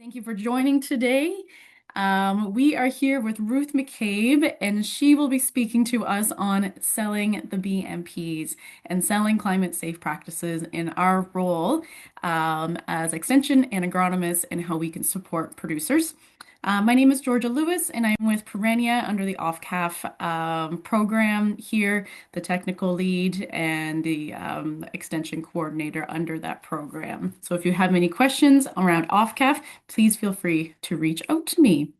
Thank you for joining today. We are here with Ruth McCabe, and she will be speaking to us on selling the BMPs and selling climate safe practices in our role as extension and agronomists and how we can support producers. My name is Georgia Lewis, and I'm with Perennia under the OFCAF program here, the technical lead and the extension coordinator under that program. So if you have any questions around OFCAF, please feel free to reach out to me.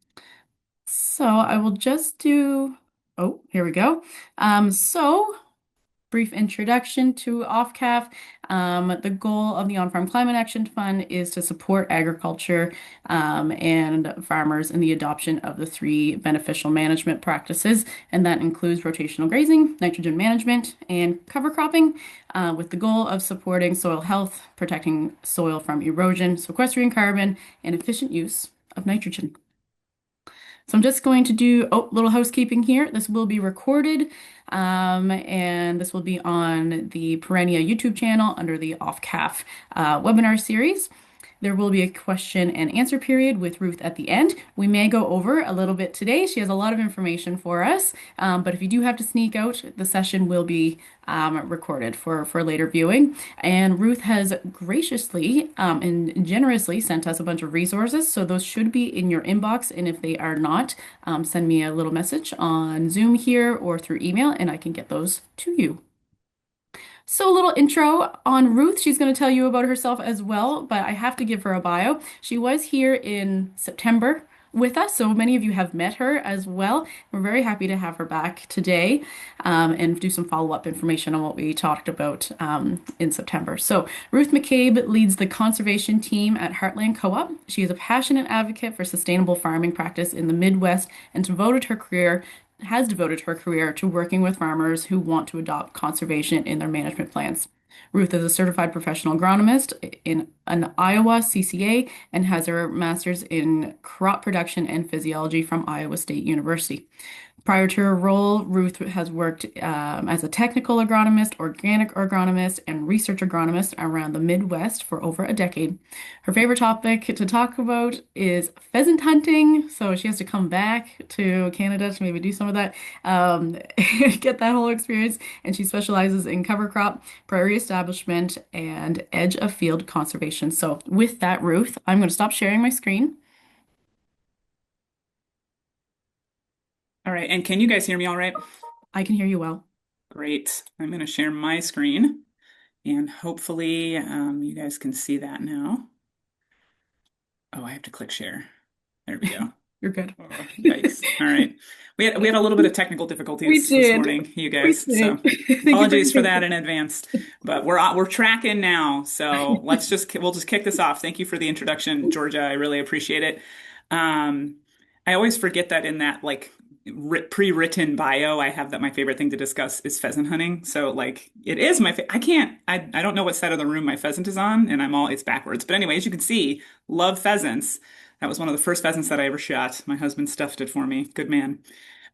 So I will just do, oh, here we go. Brief introduction to OFCAF. The goal of the On-Farm Climate Action Fund is to support agriculture and farmers in the adoption of the three beneficial management practices, and that includes rotational grazing, nitrogen management, and cover cropping, with the goal of supporting soil health, protecting soil from erosion, sequestering carbon, and efficient use of nitrogen. So I'm just going to do a little housekeeping here. This will be recorded, and this will be on the Perennia YouTube channel under the OFCAF webinar series. There will be a question and answer period with Ruth at the end. We may go over a little bit today. She has a lot of information for us, but if you do have to sneak out, the session will be recorded for later viewing. And Ruth has graciously and generously sent us a bunch of resources, so those should be in your inbox. And if they are not, send me a little message on Zoom here or through email, and I can get those to you. So, a little intro on Ruth. She's going to tell you about herself as well, but I have to give her a bio. She was here in September with us, so many of you have met her as well. We're very happy to have her back today and do some follow-up information on what we talked about in September. So, Ruth McCabe leads the conservation team at Heartland Co-op. She is a passionate advocate for sustainable farming practice in the Midwest and has devoted her career to working with farmers who want to adopt conservation in their management plans. Ruth is a certified professional agronomist in an Iowa CCA and has her master's in crop production and physiology from Iowa State University. Prior to her role, Ruth has worked as a technical agronomist, organic agronomist, and research agronomist around the Midwest for over a decade. Her favorite topic to talk about is pheasant hunting, so she has to come back to Canada to maybe do some of that, get that whole experience, and she specializes in cover crop, prairie establishment, and edge of field conservation. So with that, Ruth, I'm going to stop sharing my screen. All right, and can you guys hear me all right? I can hear you well. Great. I'm going to share my screen, and hopefully you guys can see that now. Oh, I have to click share. There we go. You're good. Oh, yikes. All right. We had a little bit of technical We difficulties this did. morning, you We guys. So did. Thank you for apologies for your that in advance. But we're tracking now. So we'll just kick this off. Thank you for the introduction, Georgia. I really appreciate it. I always forget that in that like pre-written bio, I have that my favorite thing to discuss is pheasant hunting. So like it is I don't know what side of the room my pheasant is on, and it's backwards. But anyway, as you can see, love pheasants. That was one of the first pheasants that I ever shot. My husband stuffed it for me. Good man.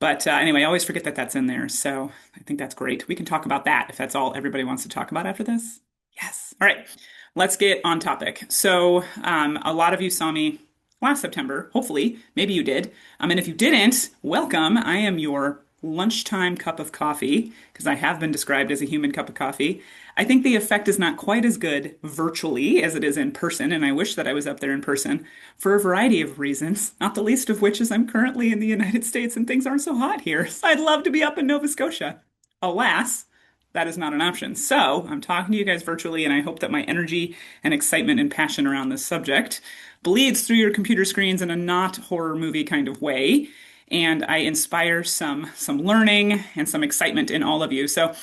But anyway, I always forget that that's in there. So I think that's great. We can talk about that if that's all everybody wants to talk about after this. Yes. All right. Let's get on topic. So a lot of you saw me last September. Hopefully, maybe you did. And if you didn't, welcome. I am your lunchtime cup of coffee because I have been described as a human cup of coffee. I think the effect is not quite as good virtually as it is in person, and I wish that I was up there in person for a variety of reasons, not the least of which is I'm currently in the United States and things aren't so hot here. So I'd love to be up in Nova Scotia. Alas, that is not an option. So I'm talking to you guys virtually, and I hope that my energy and excitement and passion around this subject bleeds through your computer screens in a not horror movie kind of way. And I inspire some learning and some excitement in all of you. So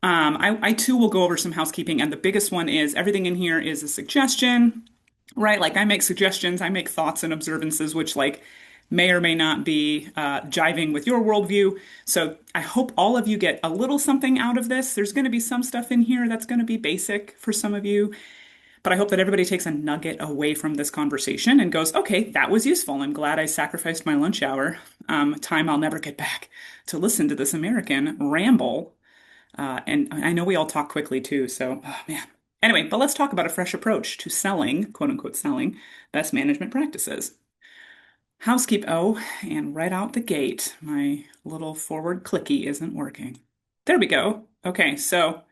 I too will go over some housekeeping. And the biggest one is everything in here is a suggestion, right? Like I make suggestions, I make thoughts and observances, which like may or may not be jiving with your worldview. So I hope all of you get a little something out of this. There's going to be some stuff in here that's going to be basic for some of you. But I hope that everybody takes a nugget away from this conversation and goes, okay, that was useful. I'm glad I sacrificed my lunch hour, time I'll never get back, to listen to this American ramble. And I know we all talk quickly too. So, oh, man. Anyway, but let's talk about a fresh approach to selling, quote unquote, selling best management practices. Oh, and right out the gate, my little forward clicky isn't working. There we go. Okay, so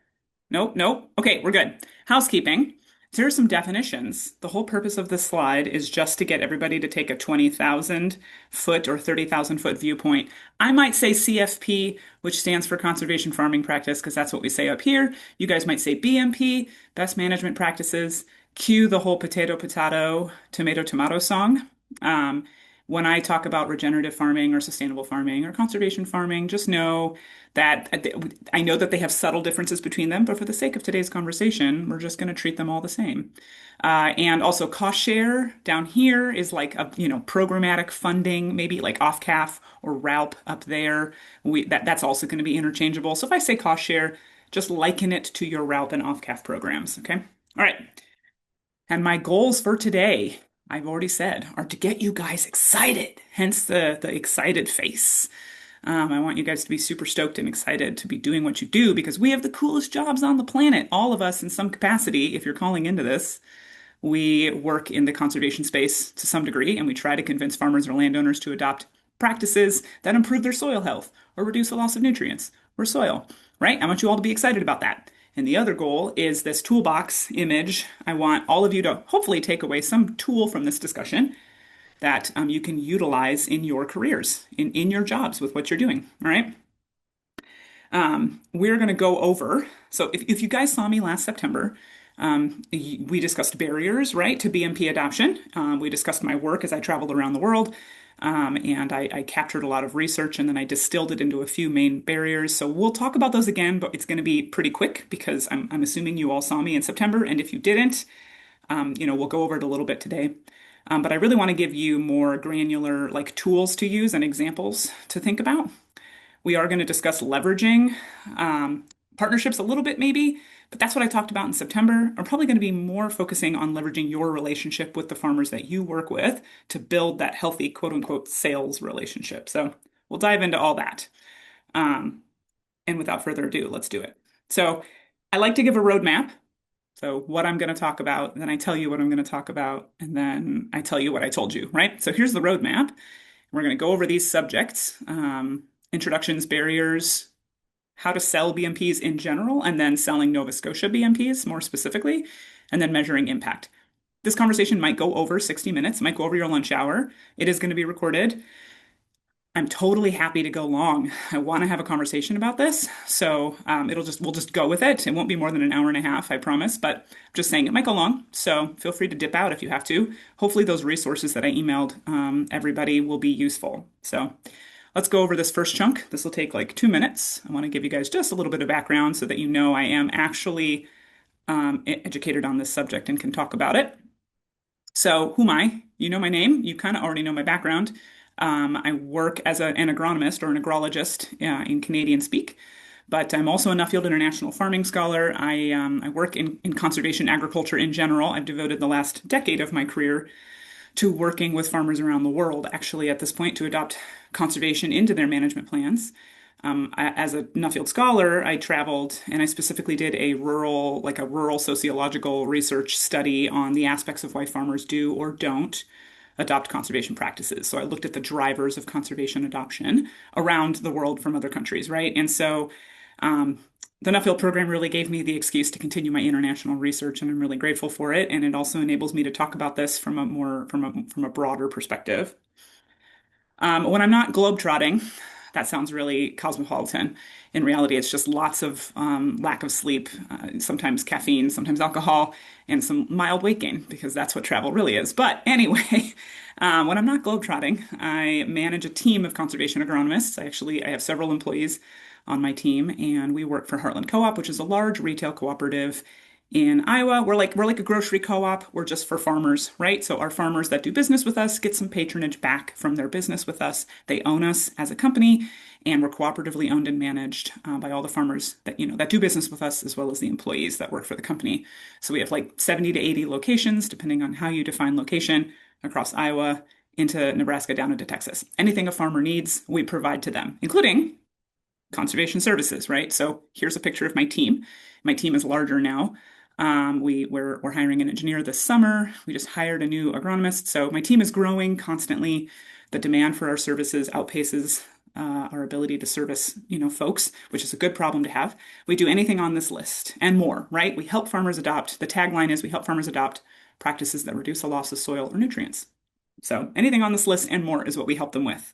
nope, nope. Okay, we're good. Housekeeping. So here are some definitions. The whole purpose of this slide is just to get everybody to take a 20,000 foot or 30,000 foot viewpoint. I might say CFP, which stands for Conservation Farming Practice, because that's what we say up here. You guys might say BMP, Best Management Practices. Cue the whole potato, potato, tomato, tomato song. Um, when I talk about regenerative farming or sustainable farming or conservation farming, just know that I know that they have subtle differences between them, but for the sake of today's conversation, we're just going to treat them all the same. And also cost share down here is like a, programmatic funding, maybe like OFCAF or RALP up there. That's also going to be interchangeable. So if I say cost share, just liken it to your RALP and OFCAF programs. Okay. All right. And my goals for today, I've already said, are to get you guys excited, hence the excited face. I want you guys to be super stoked and excited to be doing what you do because we have the coolest jobs on the planet. All of us in some capacity, if you're calling into this, we work in the conservation space to some degree, and we try to convince farmers or landowners to adopt practices that improve their soil health or reduce the loss of nutrients or soil, right? I want you all to be excited about that. And the other goal is this toolbox image. I want all of you to hopefully take away some tool from this discussion that you can utilize in your careers, in your jobs with what you're doing. All right. We're going to go over. So if you guys saw me last September, we discussed barriers, right, to BMP adoption. We discussed my work as I traveled around the world. And I captured a lot of research and then I distilled it into a few main barriers. So we'll talk about those again, but it's going to be pretty quick because I'm assuming you all saw me in September. And if you didn't, we'll go over it a little bit today. But I really want to give you more granular like tools to use and examples to think about. We are going to discuss leveraging partnerships a little bit, maybe, but that's what I talked about in September. I'm probably going to be more focusing on leveraging your relationship with the farmers that you work with to build that healthy, quote unquote, sales relationship. So we'll dive into all that. And without further ado, let's do it. So I like to give a roadmap. So what I'm going to talk about, then I tell you what I'm going to talk about, and then I tell you what I told you, right? So here's the roadmap. We're going to go over these subjects, introductions, barriers, how to sell BMPs in general, and then selling Nova Scotia BMPs more specifically, and then measuring impact. This conversation might go over 60 minutes, might go over your lunch hour. It is going to be recorded. I'm totally happy to go long. I want to have a conversation about this, so we'll just go with it. It won't be more than an hour and a half, I promise. But I'm just saying it might go long, so feel free to dip out if you have to. Hopefully, those resources that I emailed everybody will be useful. So let's go over this first chunk. This will take like 2 minutes. I want to give you guys just a little bit of background so that you know I am actually educated on this subject and can talk about it. So, who am I? You know my name. You kind of already know my background. I work as an agronomist or an agrologist in Canadian speak, but I'm also a Nuffield International Farming Scholar. I work in conservation agriculture in general. I've devoted the last decade of my career to working with farmers around the world, actually, at this point, to adopt conservation into their management plans. As a Nuffield scholar, I traveled and I specifically did a rural sociological research study on the aspects of why farmers do or don't adopt conservation practices. So I looked at the drivers of conservation adoption around the world from other countries, right? And so the Nuffield program really gave me the excuse to continue my international research, and I'm really grateful for it. And it also enables me to talk about this from a broader perspective. When I'm not globetrotting, that sounds really cosmopolitan. In reality, it's just lots of lack of sleep, sometimes caffeine, sometimes alcohol, and some mild weight gain, because that's what travel really is. But anyway, when I'm not globetrotting, I manage a team of conservation agronomists. I have several employees on my team, and we work for Heartland Co-op, which is a large retail cooperative in Iowa. We're like a grocery co-op. We're just for farmers, right? So our farmers that do business with us get some patronage back from their business with us. They own us as a company, and we're cooperatively owned and managed by all the farmers that do business with us, as well as the employees that work for the company. So we have like 70 to 80 locations, depending on how you define location, across Iowa into Nebraska down into Texas. Anything a farmer needs, we provide to them, including conservation services, right? So here's a picture of my team. My team is larger now. We're hiring an engineer this summer. We just hired a new agronomist. So my team is growing constantly. The demand for our services outpaces our ability to service, folks, which is a good problem to have. We do anything on this list and more, right? We help farmers adopt. The tagline is we help farmers adopt practices that reduce the loss of soil or nutrients. So anything on this list and more is what we help them with.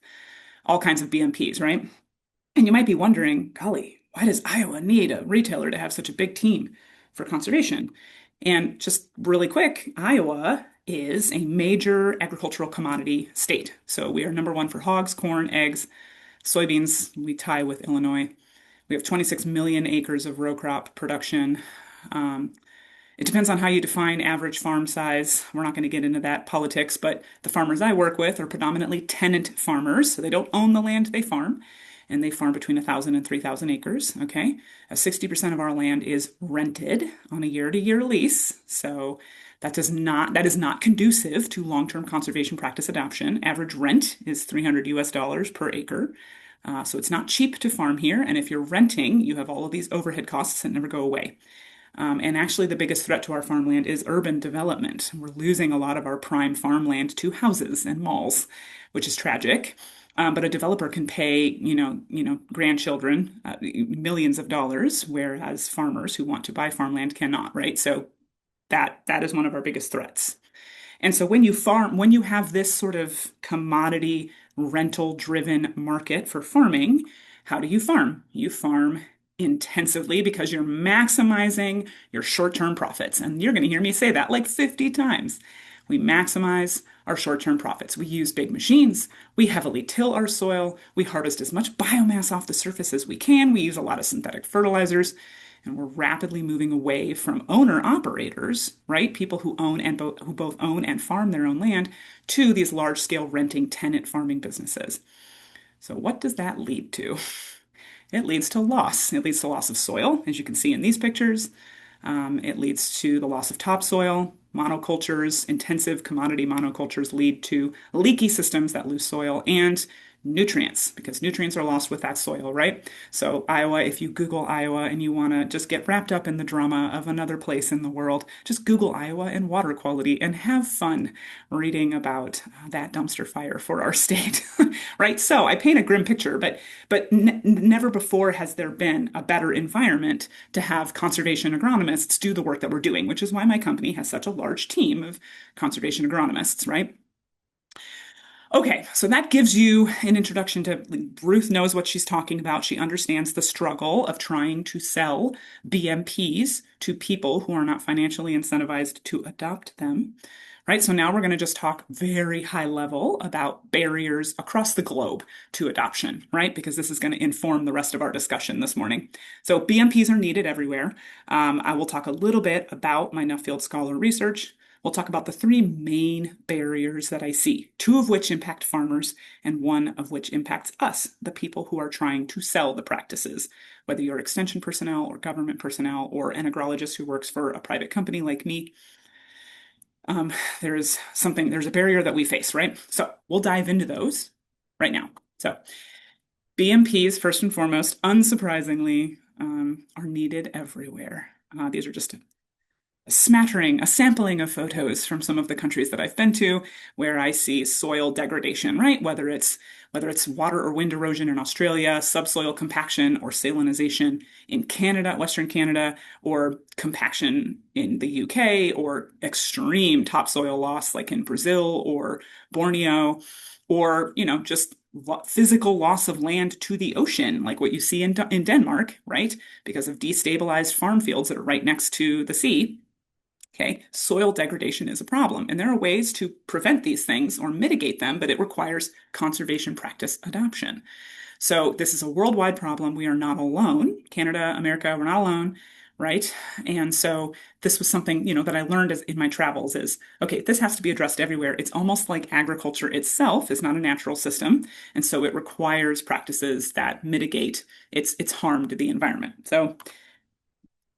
All kinds of BMPs, right? And you might be wondering, golly, why does Iowa need a retailer to have such a big team for conservation? And just really quick, Iowa is a major agricultural commodity state. So we are number one for hogs, corn, eggs, soybeans. We tie with Illinois. We have 26 million acres of row crop production. Um, it depends on how you define average farm size. We're not going to get into that politics, but the farmers I work with are predominantly tenant farmers. So they don't own the land they farm, and they farm between 1,000 and 3,000 acres. Okay. 60% of our land is rented on a year-to-year lease. So that is not conducive to long-term conservation practice adoption. Average rent is 300 US dollars per acre. So it's not cheap to farm here. And if you're renting, you have all of these overhead costs that never go away. And actually, the biggest threat to our farmland is urban development. We're losing a lot of our prime farmland to houses and malls, which is tragic. But a developer can pay, grandchildren millions of dollars, whereas farmers who want to buy farmland cannot, right? So that is one of our biggest threats. And so when you have this sort of commodity rental driven market for farming, how do you farm? You farm intensively because you're maximizing your short-term profits. And you're going to hear me say that like 50 times. We maximize our short-term profits. We use big machines. We heavily till our soil. We harvest as much biomass off the surface as we can. We use a lot of synthetic fertilizers. And we're rapidly moving away from owner operators, right? People who who both own and farm their own land to these large scale renting tenant farming businesses. So what does that lead to? It leads to loss. It leads to loss of soil, as you can see in these pictures. It leads to the loss of topsoil. Monocultures, intensive commodity monocultures lead to leaky systems that lose soil and nutrients because nutrients are lost with that soil, right? So Iowa, if you Google Iowa and you want to just get wrapped up in the drama of another place in the world, just Google Iowa and water quality and have fun reading about that dumpster fire for our state, right? So I paint a grim picture, but never before has there been a better environment to have conservation agronomists do the work that we're doing, which is why my company has such a large team of conservation agronomists, right? Okay, so that gives you an introduction to Ruth knows what she's talking about. She understands the struggle of trying to sell BMPs to people who are not financially incentivized to adopt them. Right, so now we're going to just talk very high level about barriers across the globe to adoption, right? Because this is going to inform the rest of our discussion this morning. So BMPs are needed everywhere. I will talk a little bit about my Nuffield Scholar research. We'll talk about the three main barriers that I see, two of which impact farmers and one of which impacts us, the people who are trying to sell the practices, whether you're extension personnel or government personnel or an agrologist who works for a private company like me. There's a barrier that we face, right? So we'll dive into those right now. So BMPs, first and foremost, unsurprisingly, are needed everywhere. These are just a sampling of photos from some of the countries that I've been to where I see soil degradation, right? Whether it's water or wind erosion in Australia, subsoil compaction or salinization in Canada, Western Canada, or compaction in the UK, or extreme topsoil loss like in Brazil or Borneo, or, just physical loss of land to the ocean, like what you see in Denmark, right? Because of destabilized farm fields that are right next to the sea. Okay, soil degradation is a problem, and there are ways to prevent these things or mitigate them, but it requires conservation practice adoption. So this is a worldwide problem. We are not alone. Canada, America, we're not alone, right? And so this was something, that I learned in my travels is, okay, this has to be addressed everywhere. It's almost like agriculture itself is not a natural system, and so it requires practices that mitigate its harm to the environment. So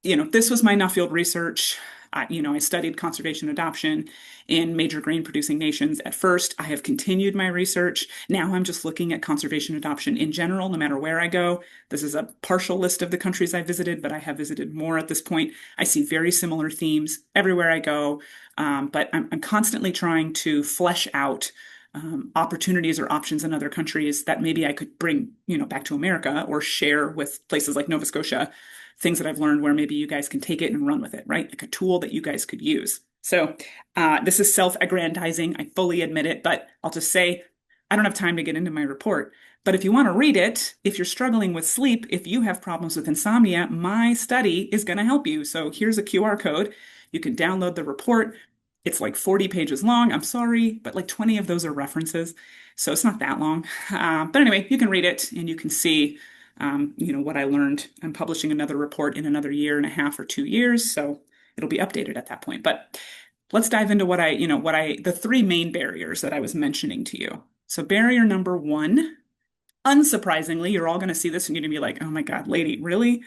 this was my Nuffield research. I studied conservation adoption in major grain producing nations at first. I have continued my research. Now I'm just looking at conservation adoption in general, no matter where I go. This is a partial list of the countries I visited, but I have visited more at this point. I see very similar themes everywhere I go. But I'm constantly trying to flesh out opportunities or options in other countries that maybe I could bring, back to America or share with places like Nova Scotia, things that I've learned where maybe you guys can take it and run with it, right? Like a tool that you guys could use. So this is self-aggrandizing. I fully admit it, but I'll just say I don't have time to get into my report. But if you want to read it, if you're struggling with sleep, if you have problems with insomnia, my study is going to help you. So here's a QR code. You can download the report. It's like 40 pages long. I'm sorry, but like 20 of those are references. So it's not that long. But anyway, you can read it and you can see, what I learned. I'm publishing another report in another year and a half or 2 years. So it'll be updated at that point. But let's dive into the three main barriers that I was mentioning to you. So barrier number one, unsurprisingly, you're all going to see this and you're going to be like, oh my God, lady, really?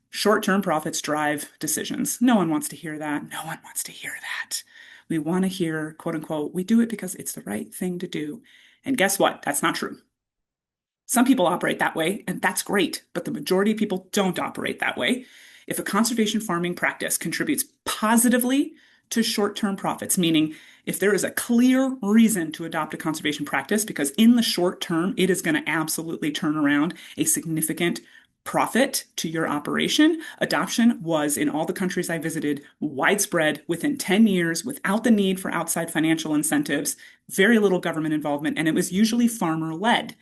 Short-term profits drive decisions. No one wants to hear that. No one wants to hear that. We want to hear, quote unquote, we do it because it's the right thing to do. And guess what? That's not true. Some people operate that way, and that's great, but the majority of people don't operate that way. If a conservation farming practice contributes positively to short-term profits, meaning if there is a clear reason to adopt a conservation practice, because in the short term, it is going to absolutely turn around a significant profit to your operation. Adoption was, in all the countries I visited, widespread within 10 years without the need for outside financial incentives, very little government involvement, and it was usually farmer-led.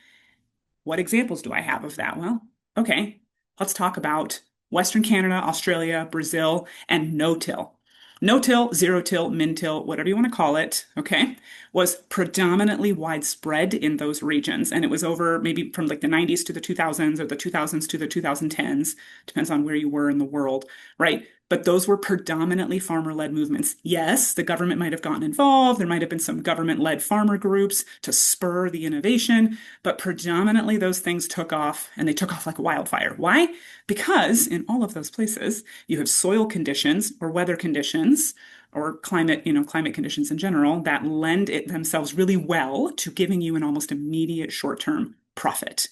What examples do I have of that? Well, okay, let's talk about Western Canada, Australia, Brazil, and no-till. No-till, zero-till, min-till, whatever you want to call it, okay, was predominantly widespread in those regions. And it was over maybe from like the 90s to the 2000s or the 2000s to the 2010s, depends on where you were in the world, right? But those were predominantly farmer-led movements. Yes, the government might have gotten involved. There might have been some government-led farmer groups to spur the innovation, but predominantly those things took off, and they took off like wildfire. Why? Because in all of those places, you have soil conditions or weather conditions or climate conditions in general that lend it themselves really well to giving you an almost immediate short-term profit.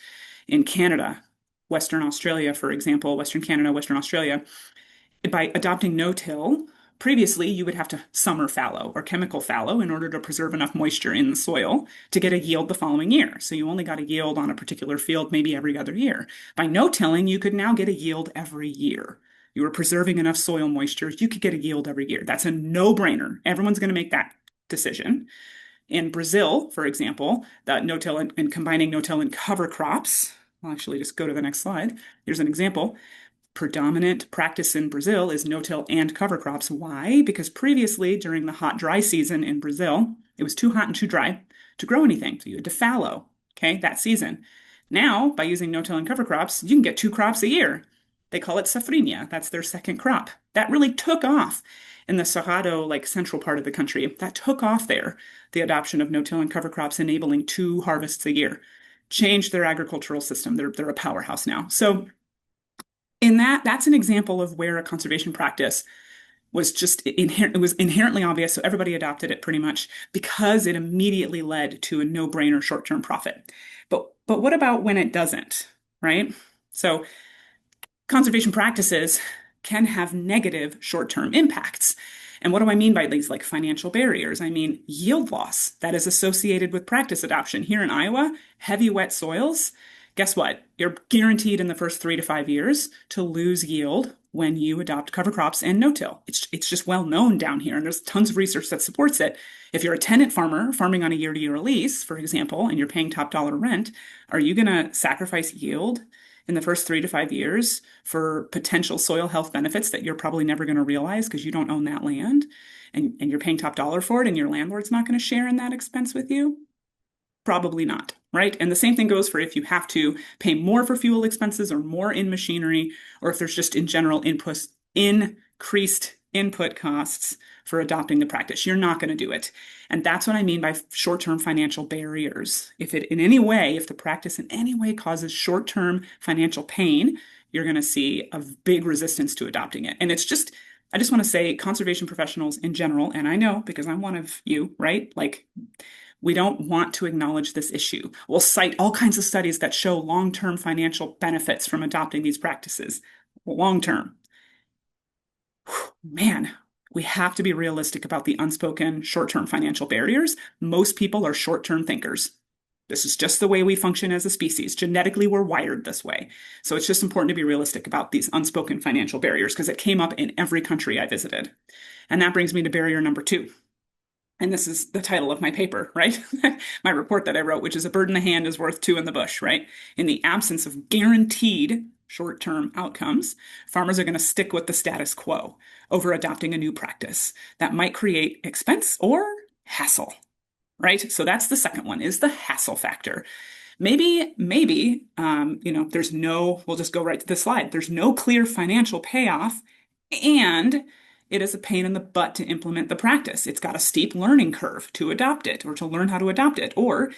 In Canada, Western Australia, for example, Western Canada, Western Australia, by adopting no-till, previously you would have to summer fallow or chemical fallow in order to preserve enough moisture in the soil to get a yield the following year. So you only got a yield on a particular field maybe every other year. By no-tilling, you could now get a yield every year. You were preserving enough soil moisture, you could get a yield every year. That's a no-brainer. Everyone's going to make that decision. In Brazil, for example, that no-till and combining no-till and cover crops, I'll actually just go to the next slide. Here's an example. Predominant practice in Brazil is no-till and cover crops. Why? Because previously, during the hot, dry season in Brazil, it was too hot and too dry to grow anything. So you had to fallow, okay, that season. Now, by using no-till and cover crops, you can get 2 crops a year. They call it safrinha. That's their second crop. That really took off in the Cerrado, like central part of the country. That took off there, the adoption of no-till and cover crops, enabling 2 harvests a year. Changed their agricultural system. They're a powerhouse now. So that's an example of where a conservation practice was it was inherently obvious, so everybody adopted it pretty much because it immediately led to a no-brainer short-term profit. But what about when it doesn't, right? So conservation practices can have negative short-term impacts. And what do I mean by these like financial barriers? I mean yield loss that is associated with practice adoption. Here in Iowa, heavy wet soils, guess what? You're guaranteed in the first 3 to 5 years to lose yield when you adopt cover crops and no-till. It's just well known down here, and there's tons of research that supports it. If you're a tenant farmer farming on a year-to-year lease, for example, and you're paying top dollar rent, are you going to sacrifice yield in the first 3 to 5 years for potential soil health benefits that you're probably never going to realize because you don't own that land and you're paying top dollar for it and your landlord's not going to share in that expense with you? Probably not, right? And the same thing goes for if you have to pay more for fuel expenses or more in machinery, or if there's just in general increased input costs for adopting the practice. You're not going to do it. And that's what I mean by short-term financial barriers. If the practice in any way causes short-term financial pain, you're going to see a big resistance to adopting it. And I just want to say conservation professionals in general, and I know because I'm one of you, right? Like, we don't want to acknowledge this issue. We'll cite all kinds of studies that show long-term financial benefits from adopting these practices. Long term. Man, we have to be realistic about the unspoken short-term financial barriers. Most people are short-term thinkers. This is just the way we function as a species. Genetically, we're wired this way. So it's just important to be realistic about these unspoken financial barriers because it came up in every country I visited. And that brings me to barrier number two. And this is the title of my paper, right? My report that I wrote, which is a bird in the hand is worth two in the bush, right? In the absence of guaranteed short-term outcomes, farmers are going to stick with the status quo over adopting a new practice that might create expense or hassle, right? So that's the second one is the hassle factor. Maybe, we'll just go right to the slide. There's no clear financial payoff, and it is a pain in the butt to implement the practice. It's got a steep learning curve to adopt it or to learn how to adopt it. Or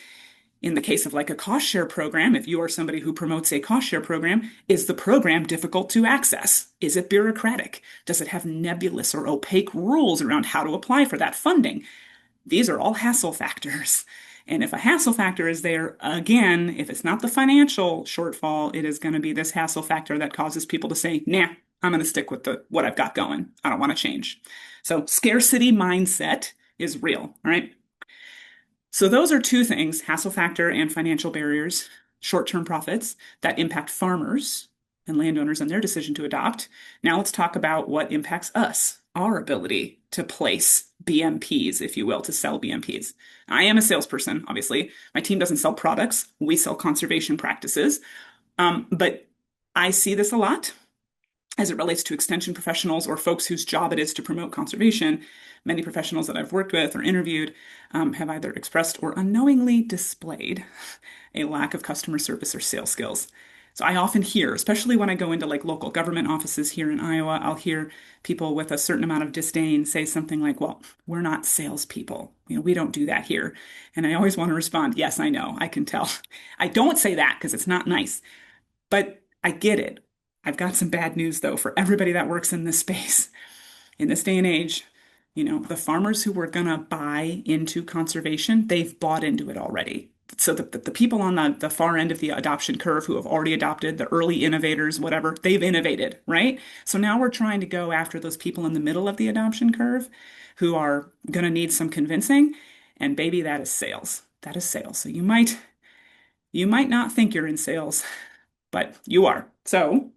in the case of like a cost share program, if you are somebody who promotes a cost share program, is the program difficult to access? Is it bureaucratic? Does it have nebulous or opaque rules around how to apply for that funding? These are all hassle factors. And if a hassle factor is there, again, if it's not the financial shortfall, it is going to be this hassle factor that causes people to say, nah, I'm going to stick with what I've got going. I don't want to change. So scarcity mindset is real, all right? So those are two things, hassle factor and financial barriers, short-term profits that impact farmers and landowners and their decision to adopt. Now let's talk about what impacts us, our ability to place BMPs, if you will, to sell BMPs. I am a salesperson, obviously. My team doesn't sell products. We sell conservation practices. But I see this a lot as it relates to extension professionals or folks whose job it is to promote conservation. Many professionals that I've worked with or interviewed have either expressed or unknowingly displayed a lack of customer service or sales skills. So I often hear, especially when I go into like local government offices here in Iowa, I'll hear people with a certain amount of disdain say something like, well, we're not salespeople. We don't do that here. And I always want to respond, yes, I know, I can tell. I don't say that because it's not nice, but I get it. I've got some bad news though for everybody that works in this space. In this day and age, the farmers who were going to buy into conservation, they've bought into it already. So the people on the far end of the adoption curve who have already adopted, the early innovators, whatever, they've innovated, right? So now we're trying to go after those people in the middle of the adoption curve who are going to need some convincing. And baby, that is sales. That is sales. So you might not think you're in sales, but you are. So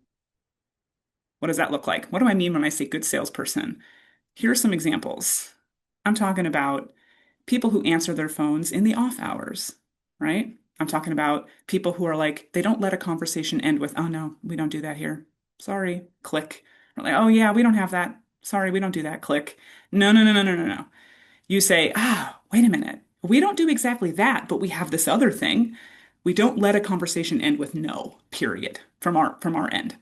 what does that look like? What do I mean when I say good salesperson? Here are some examples. I'm talking about people who answer their phones in the off hours, right? I'm talking about people who are like, they don't let a conversation end with, oh no, we don't do that here. Sorry, click. Or like, oh yeah, we don't have that. Sorry, we don't do that. Click. No, no, no, no, no, no, no. You say, wait a minute. We don't do exactly that, but we have this other thing. We don't let a conversation end with no, period, from our end.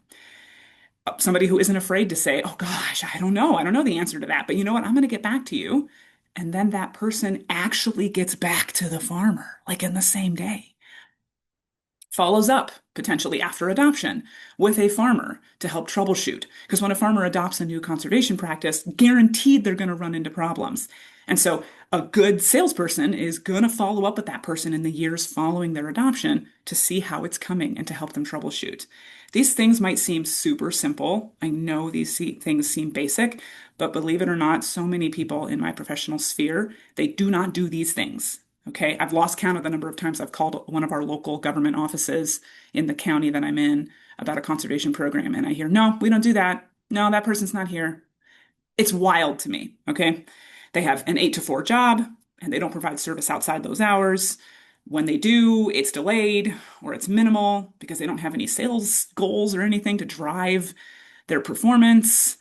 Somebody who isn't afraid to say, oh gosh, I don't know. I don't know the answer to that. But you know what? I'm going to get back to you. And then that person actually gets back to the farmer, like in the same day. Follows up potentially after adoption with a farmer to help troubleshoot. Because when a farmer adopts a new conservation practice, guaranteed they're going to run into problems. And so a good salesperson is going to follow up with that person in the years following their adoption to see how it's coming and to help them troubleshoot. These things might seem super simple. I know these things seem basic, but believe it or not, so many people in my professional sphere, they do not do these things. Okay, I've lost count of the number of times I've called one of our local government offices in the county that I'm in about a conservation program, and I hear, no, we don't do that. No, that person's not here. It's wild to me. Okay, they have an 8 to 4 job, and they don't provide service outside those hours. When they do, it's delayed or it's minimal because they don't have any sales goals or anything to drive their performance.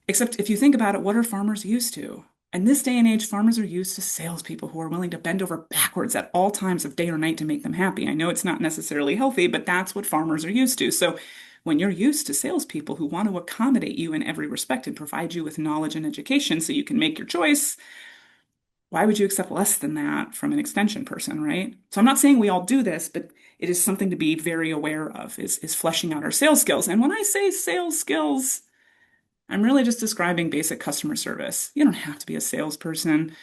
Except if you think about it, what are farmers used to? In this day and age, farmers are used to salespeople who are willing to bend over backwards at all times of day or night to make them happy. I know it's not necessarily healthy, but that's what farmers are used to. So when you're used to salespeople who want to accommodate you in every respect and provide you with knowledge and education so you can make your choice, why would you accept less than that from an extension person, right? So I'm not saying we all do this, but it is something to be very aware of, is fleshing out our sales skills. And when I say sales skills, I'm really just describing basic customer service. You don't have to be a salesperson.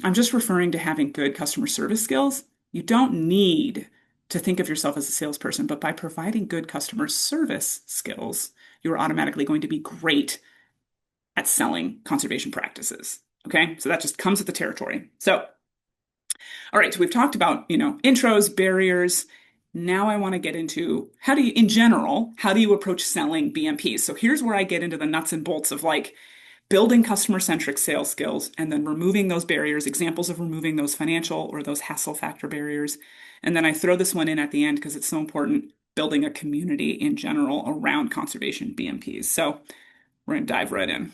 I'm just referring to having good customer service skills. You don't need to think of yourself as a salesperson, but by providing good customer service skills, you're automatically going to be great at selling conservation practices. Okay, so that just comes with the territory. So, all right, so we've talked about, intros, barriers. Now I want to get into how do you, in general, how do you approach selling BMPs? So here's where I get into the nuts and bolts of like building customer centric sales skills and then removing those barriers, examples of removing those financial or those hassle factor barriers. And then I throw this one in at the end because it's so important, building a community in general around conservation BMPs. So we're going to dive right in.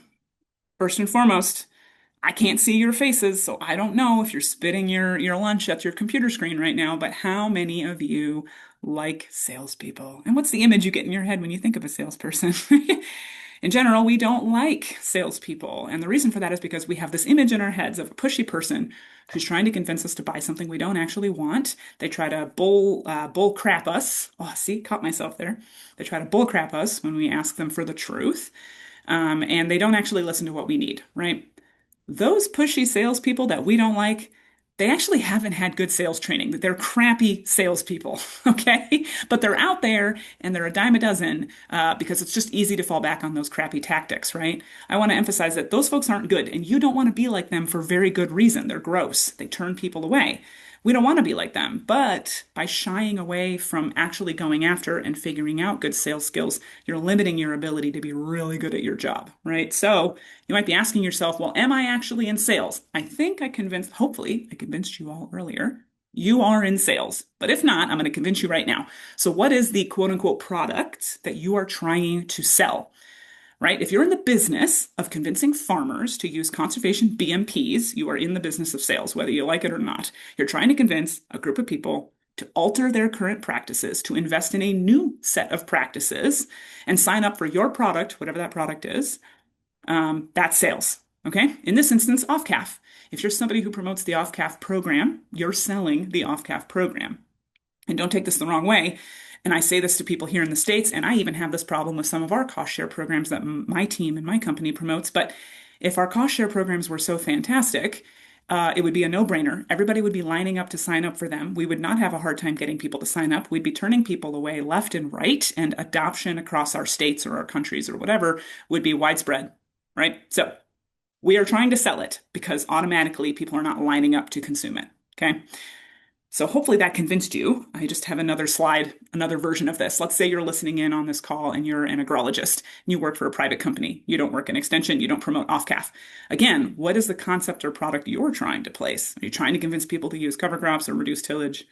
First and foremost, I can't see your faces, so I don't know if you're spitting your lunch at your computer screen right now, but how many of you like salespeople? And what's the image you get in your head when you think of a salesperson? In general, we don't like salespeople. And the reason for that is because we have this image in our heads of a pushy person who's trying to convince us to buy something we don't actually want. They try to bull crap us. Oh, see, caught myself there. They try to bull crap us when we ask them for the truth. And they don't actually listen to what we need, right? Those pushy salespeople that we don't like, they actually haven't had good sales training. They're crappy salespeople, okay? But they're out there and they're a dime a dozen because it's just easy to fall back on those crappy tactics, right? I want to emphasize that those folks aren't good and you don't want to be like them for very good reason. They're gross. They turn people away. We don't want to be like them, but by shying away from actually going after and figuring out good sales skills, you're limiting your ability to be really good at your job, right? So you might be asking yourself, well, am I actually in sales? Hopefully, I convinced you all earlier. You are in sales. But if not, I'm going to convince you right now. So, what is the quote unquote product that you are trying to sell? Right? If you're in the business of convincing farmers to use conservation BMPs, you are in the business of sales, whether you like it or not. You're trying to convince a group of people to alter their current practices, to invest in a new set of practices, and sign up for your product, whatever that product is. That's sales. Okay. In this instance, OFCAF. If you're somebody who promotes the OFCAF program, you're selling the OFCAF program. And don't take this the wrong way. And I say this to people here in the States, and I even have this problem with some of our cost share programs that my team and my company promotes. But if our cost share programs were so fantastic, it would be a no-brainer. Everybody would be lining up to sign up for them. We would not have a hard time getting people to sign up. We'd be turning people away left and right, and adoption across our states or our countries or whatever would be widespread, right? So we are trying to sell it because automatically people are not lining up to consume it. Okay. So hopefully that convinced you. I just have another slide, another version of this. Let's say you're listening in on this call and you're an agrologist and you work for a private company. You don't work in extension. You don't promote OFCAF. Again, what is the concept or product you're trying to place? Are you trying to convince people to use cover crops or reduce tillage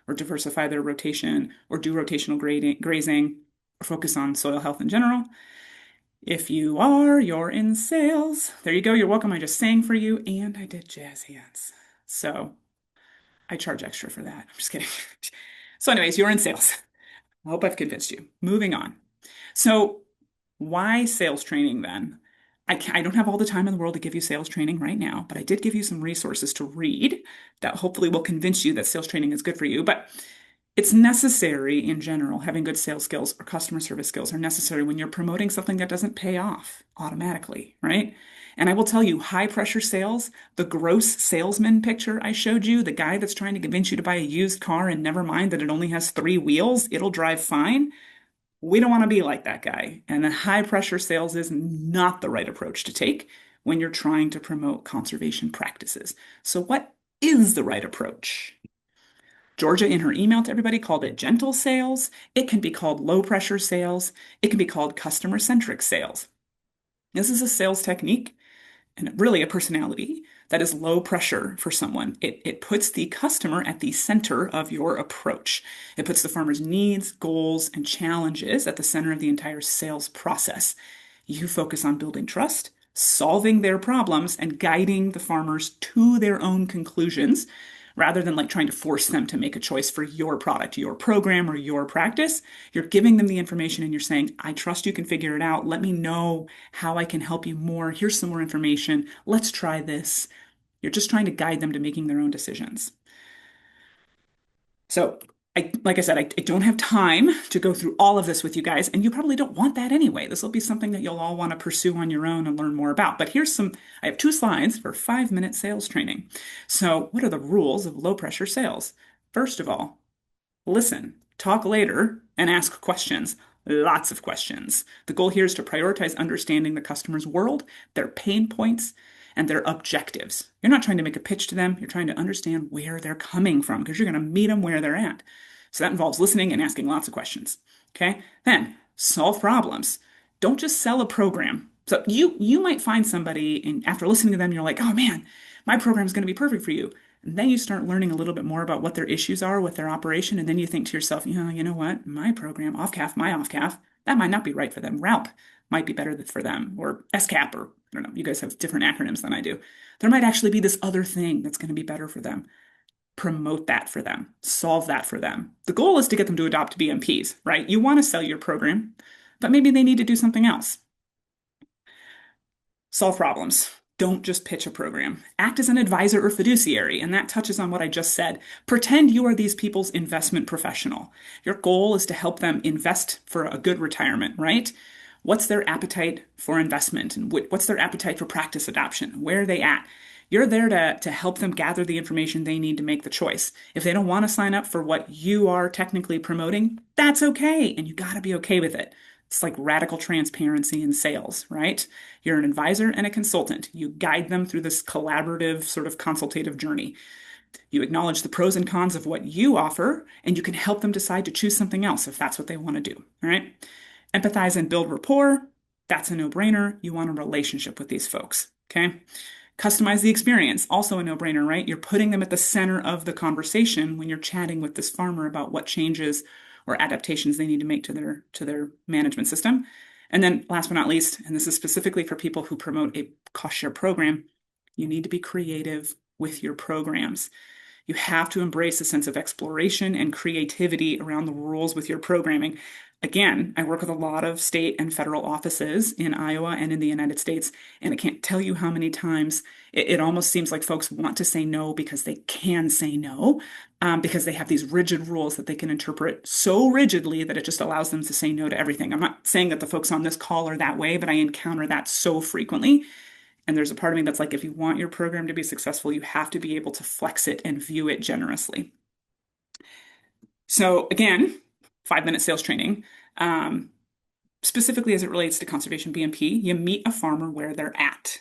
or diversify their rotation or do rotational grazing or focus on soil health in general? If you are, you're in sales. There you go. You're welcome. I just sang for you and I did jazz hands. So I charge extra for that. I'm just kidding. So, anyways, you're in sales. I hope I've convinced you. Moving on. So, why sales training then? I don't have all the time in the world to give you sales training right now, but I did give you some resources to read that hopefully will convince you that sales training is good for you. But it's necessary in general. Having good sales skills or customer service skills are necessary when you're promoting something that doesn't pay off automatically, right? And I will tell you, high pressure sales, the gross salesman picture I showed you, the guy that's trying to convince you to buy a used car and never mind that it only has three wheels, it'll drive fine. We don't want to be like that guy. And the high pressure sales is not the right approach to take when you're trying to promote conservation practices. So, what is the right approach? Georgia, in her email to everybody, called it gentle sales. It can be called low pressure sales. It can be called customer centric sales. This is a sales technique and really a personality that is low pressure for someone. It puts the customer at the center of your approach. It puts the farmer's needs, goals, and challenges at the center of the entire sales process. You focus on building trust, solving their problems, and guiding the farmers to their own conclusions rather than like trying to force them to make a choice for your product, your program, or your practice. You're giving them the information and you're saying, I trust you can figure it out. Let me know how I can help you more. Here's some more information. Let's try this. You're just trying to guide them to making their own decisions. So like I said, I don't have time to go through all of this with you guys, and you probably don't want that anyway. This will be something that you'll all want to pursue on your own and learn more about. But I have 2 slides for 5-minute sales training. So, what are the rules of low pressure sales? First of all, listen, talk later, and ask questions. Lots of questions. The goal here is to prioritize understanding the customer's world, their pain points, and their objectives. You're not trying to make a pitch to them, you're trying to understand where they're coming from because you're going to meet them where they're at. So that involves listening and asking lots of questions. Okay? Then solve problems. Don't just sell a program. So you might find somebody and after listening to them, you're like, oh man, my program is going to be perfect for you. And then you start learning a little bit more about what their issues are with their operation. And then you think to yourself, you know what? My program, OFCAF, my OFCAF, that might not be right for them. RALP might be better for them, or SCAP, or I don't know, you guys have different acronyms than I do. There might actually be this other thing that's going to be better for them. Promote that for them, solve that for them. The goal is to get them to adopt BMPs, right? You want to sell your program, but maybe they need to do something else. Solve problems. Don't just pitch a program. Act as an advisor or fiduciary, and that touches on what I just said. Pretend you are these people's investment professional. Your goal is to help them invest for a good retirement, right? What's their appetite for investment and what's their appetite for practice adoption? Where are they at? You're there to help them gather the information they need to make the choice. If they don't want to sign up for what you are technically promoting, that's okay, and you got to be okay with it. It's like radical transparency in sales, right? You're an advisor and a consultant. You guide them through this collaborative, sort of consultative journey. You acknowledge the pros and cons of what you offer, and you can help them decide to choose something else if that's what they want to do. All right. Empathize and build rapport. That's a no-brainer. You want a relationship with these folks. Okay. Customize the experience. Also a no-brainer, right? You're putting them at the center of the conversation when you're chatting with this farmer about what changes or adaptations they need to make to their management system. And then last but not least, and this is specifically for people who promote a cost share program, you need to be creative with your programs. You have to embrace a sense of exploration and creativity around the rules with your programming. Again, I work with a lot of state and federal offices in Iowa and in the United States, and I can't tell you how many times it almost seems like folks want to say no because they can say no, because they have these rigid rules that they can interpret so rigidly that it just allows them to say no to everything. I'm not saying that the folks on this call are that way, but I encounter that so frequently. And there's a part of me that's like, if you want your program to be successful, you have to be able to flex it and view it generously. So again, 5-minute sales training, specifically as it relates to conservation BMP, you meet a farmer where they're at.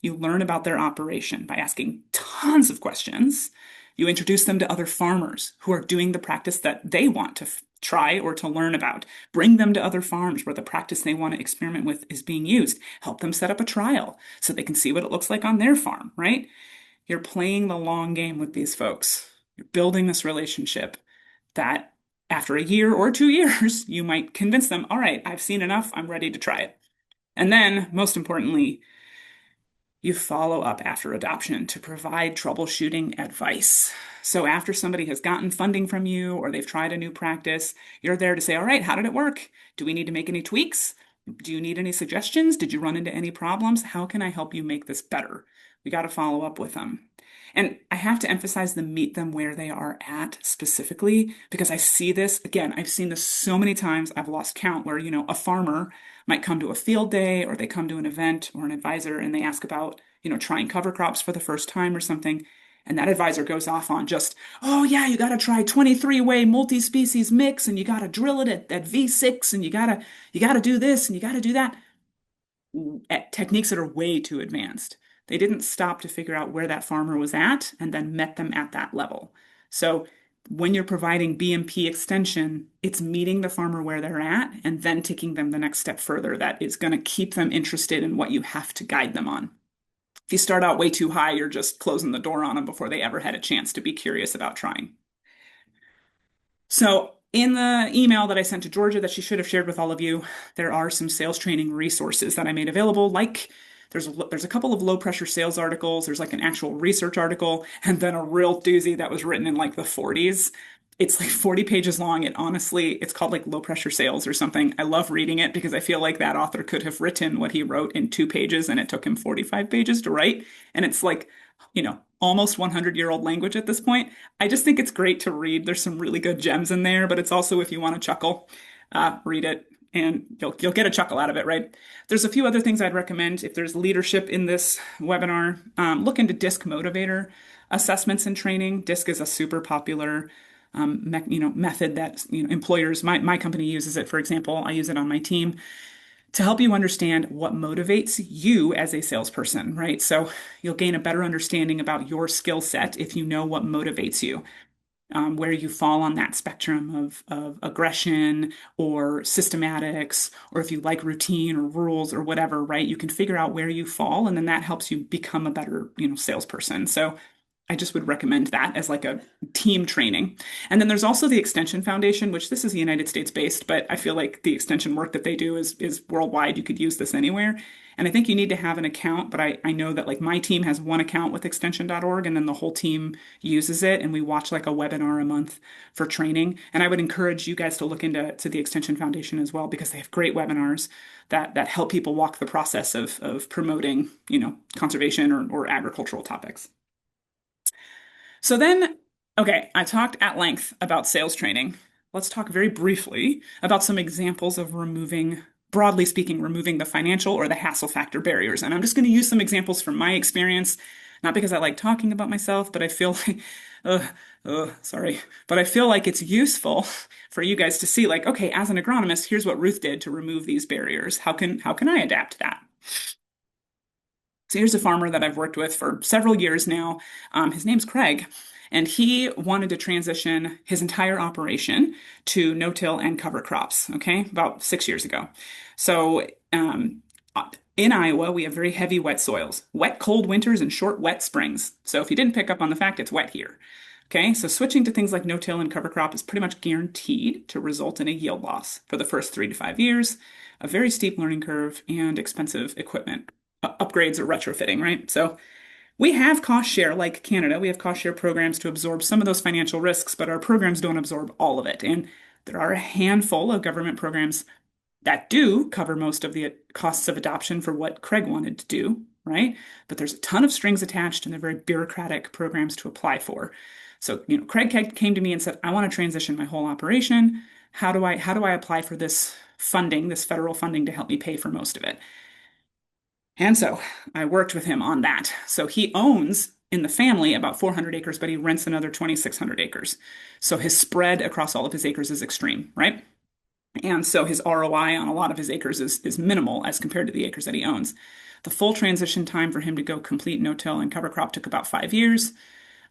You learn about their operation by asking tons of questions. You introduce them to other farmers who are doing the practice that they want to try or to learn about. Bring them to other farms where the practice they want to experiment with is being used. Help them set up a trial so they can see what it looks like on their farm, right? You're playing the long game with these folks. You're building this relationship that after a year or 2 years, you might convince them, all right, I've seen enough, I'm ready to try it. And then, most importantly, you follow up after adoption to provide troubleshooting advice. So after somebody has gotten funding from you or they've tried a new practice, you're there to say, all right, how did it work? Do we need to make any tweaks? Do you need any suggestions? Did you run into any problems? How can I help you make this better? We got to follow up with them. And I have to emphasize the meet them where they are at specifically because I see this again. I've seen this so many times. I've lost count where, a farmer might come to a field day or they come to an event or an advisor and they ask about, trying cover crops for the first time or something. And that advisor goes off on just, oh yeah, you got to try 23-way multi-species mix and you got to drill it at V6 and you got to do this and you got to do that. At techniques that are way too advanced. They didn't stop to figure out where that farmer was at and then met them at that level. So when you're providing BMP extension, it's meeting the farmer where they're at and then taking them the next step further that is going to keep them interested in what you have to guide them on. If you start out way too high, you're just closing the door on them before they ever had a chance to be curious about trying. So in the email that I sent to Georgia that she should have shared with all of you, there are some sales training resources that I made available, like there's a couple of low pressure sales articles, there's like an actual research article, and then a real doozy that was written in like the 40s. It's like 40 pages long. It's called like low pressure sales or something. I love reading it because I feel like that author could have written what he wrote in 2 pages and it took him 45 pages to write. And it's like, almost 100-year-old language at this point. I just think it's great to read. There's some really good gems in there, but it's also if you want to chuckle, read it and you'll get a chuckle out of it, right? There's a few other things I'd recommend. If there's leadership in this webinar, look into DISC motivator assessments and training. DISC is a super popular method that employers, my company uses it, for example. I use it on my team to help you understand what motivates you as a salesperson, right? So you'll gain a better understanding about your skill set if you know what motivates you, where you fall on that spectrum of aggression or systematics, or if you like routine or rules or whatever, right? You can figure out where you fall, and then that helps you become a better, salesperson. So I just would recommend that as like a team training. And then there's also the Extension Foundation, which this is United States based, but I feel like the extension work that they do is worldwide. You could use this anywhere. And I think you need to have an account, but I know that like my team has one account with extension.org and then the whole team uses it and we watch like a webinar a month for training. And I would encourage you guys to look into the Extension Foundation as well because they have great webinars that help people walk the process of promoting, conservation or agricultural topics. So then, okay, I talked at length about sales training. Let's talk very briefly about some examples of broadly speaking, removing the financial or the hassle factor barriers. And I'm just going to use some examples from my experience, not because I like talking about myself, but I feel like, sorry, but I feel like it's useful for you guys to see, like, okay, as an agronomist, here's what Ruth did to remove these barriers. How can I adapt to that? So here's a farmer that I've worked with for several years now. His name's Craig, and he wanted to transition his entire operation to no-till and cover crops, okay, about 6 years ago. So in Iowa, we have very heavy wet soils, wet, cold winters, and short, wet springs. So if you didn't pick up on the fact, it's wet here. Okay, so switching to things like no-till and cover crop is pretty much guaranteed to result in a yield loss for the first 3 to 5 years, a very steep learning curve, and expensive equipment upgrades or retrofitting, right? So we have cost share, like Canada, we have cost share programs to absorb some of those financial risks, but our programs don't absorb all of it. And there are a handful of government programs that do cover most of the costs of adoption for what Craig wanted to do, right? But there's a ton of strings attached and they're very bureaucratic programs to apply for. So, Craig came to me and said, I want to transition my whole operation. How do I apply for this funding, this federal funding to help me pay for most of it? And so I worked with him on that. So he owns in the family about 400 acres, but he rents another 2,600 acres. So his spread across all of his acres is extreme, right? And so his ROI on a lot of his acres is minimal as compared to the acres that he owns. The full transition time for him to go complete no-till and cover crop took about 5 years.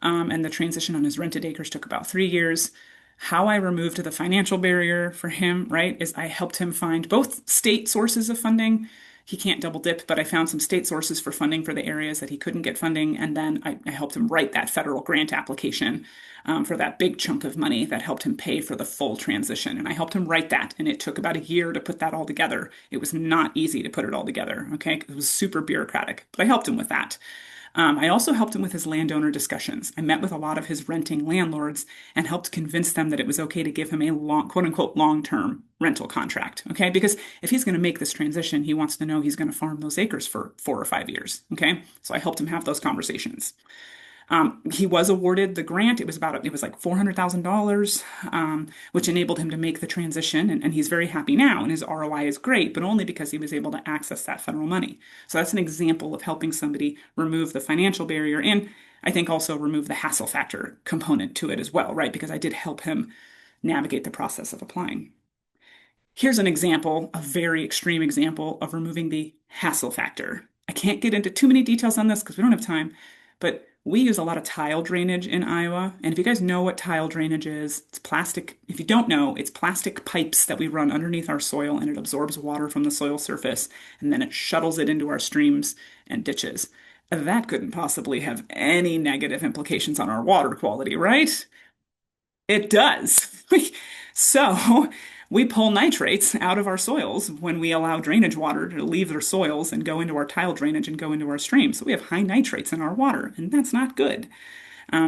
And the transition on his rented acres took about 3 years. How I removed the financial barrier for him, right, is I helped him find both state sources of funding. He can't double dip, but I found some state sources for funding for the areas that he couldn't get funding. And then I helped him write that federal grant application for that big chunk of money that helped him pay for the full transition. And I helped him write that. And it took about a year to put that all together. It was not easy to put it all together, okay? It was super bureaucratic, but I helped him with that. I also helped him with his landowner discussions. I met with a lot of his renting landlords and helped convince them that it was okay to give him a long, quote unquote, long-term rental contract. Okay. Because if he's going to make this transition, he wants to know he's going to farm those acres for 4 or 5 years. Okay. So I helped him have those conversations. He was awarded the grant. It was like $400,000, which enabled him to make the transition. And he's very happy now. And his ROI is great, but only because he was able to access that federal money. So that's an example of helping somebody remove the financial barrier and I think also remove the hassle factor component to it as well, right? Because I did help him navigate the process of applying. Here's an example, a very extreme example of removing the hassle factor. I can't get into too many details on this because we don't have time, but we use a lot of tile drainage in Iowa. And if you guys know what tile drainage is, it's plastic. If you don't know, it's plastic pipes that we run underneath our soil and it absorbs water from the soil surface and then it shuttles it into our streams and ditches. That couldn't possibly have any negative implications on our water quality, right? It does. So we pull nitrates out of our soils when we allow drainage water to leave their soils and go into our tile drainage and go into our streams. So we have high nitrates in our water, and that's not good.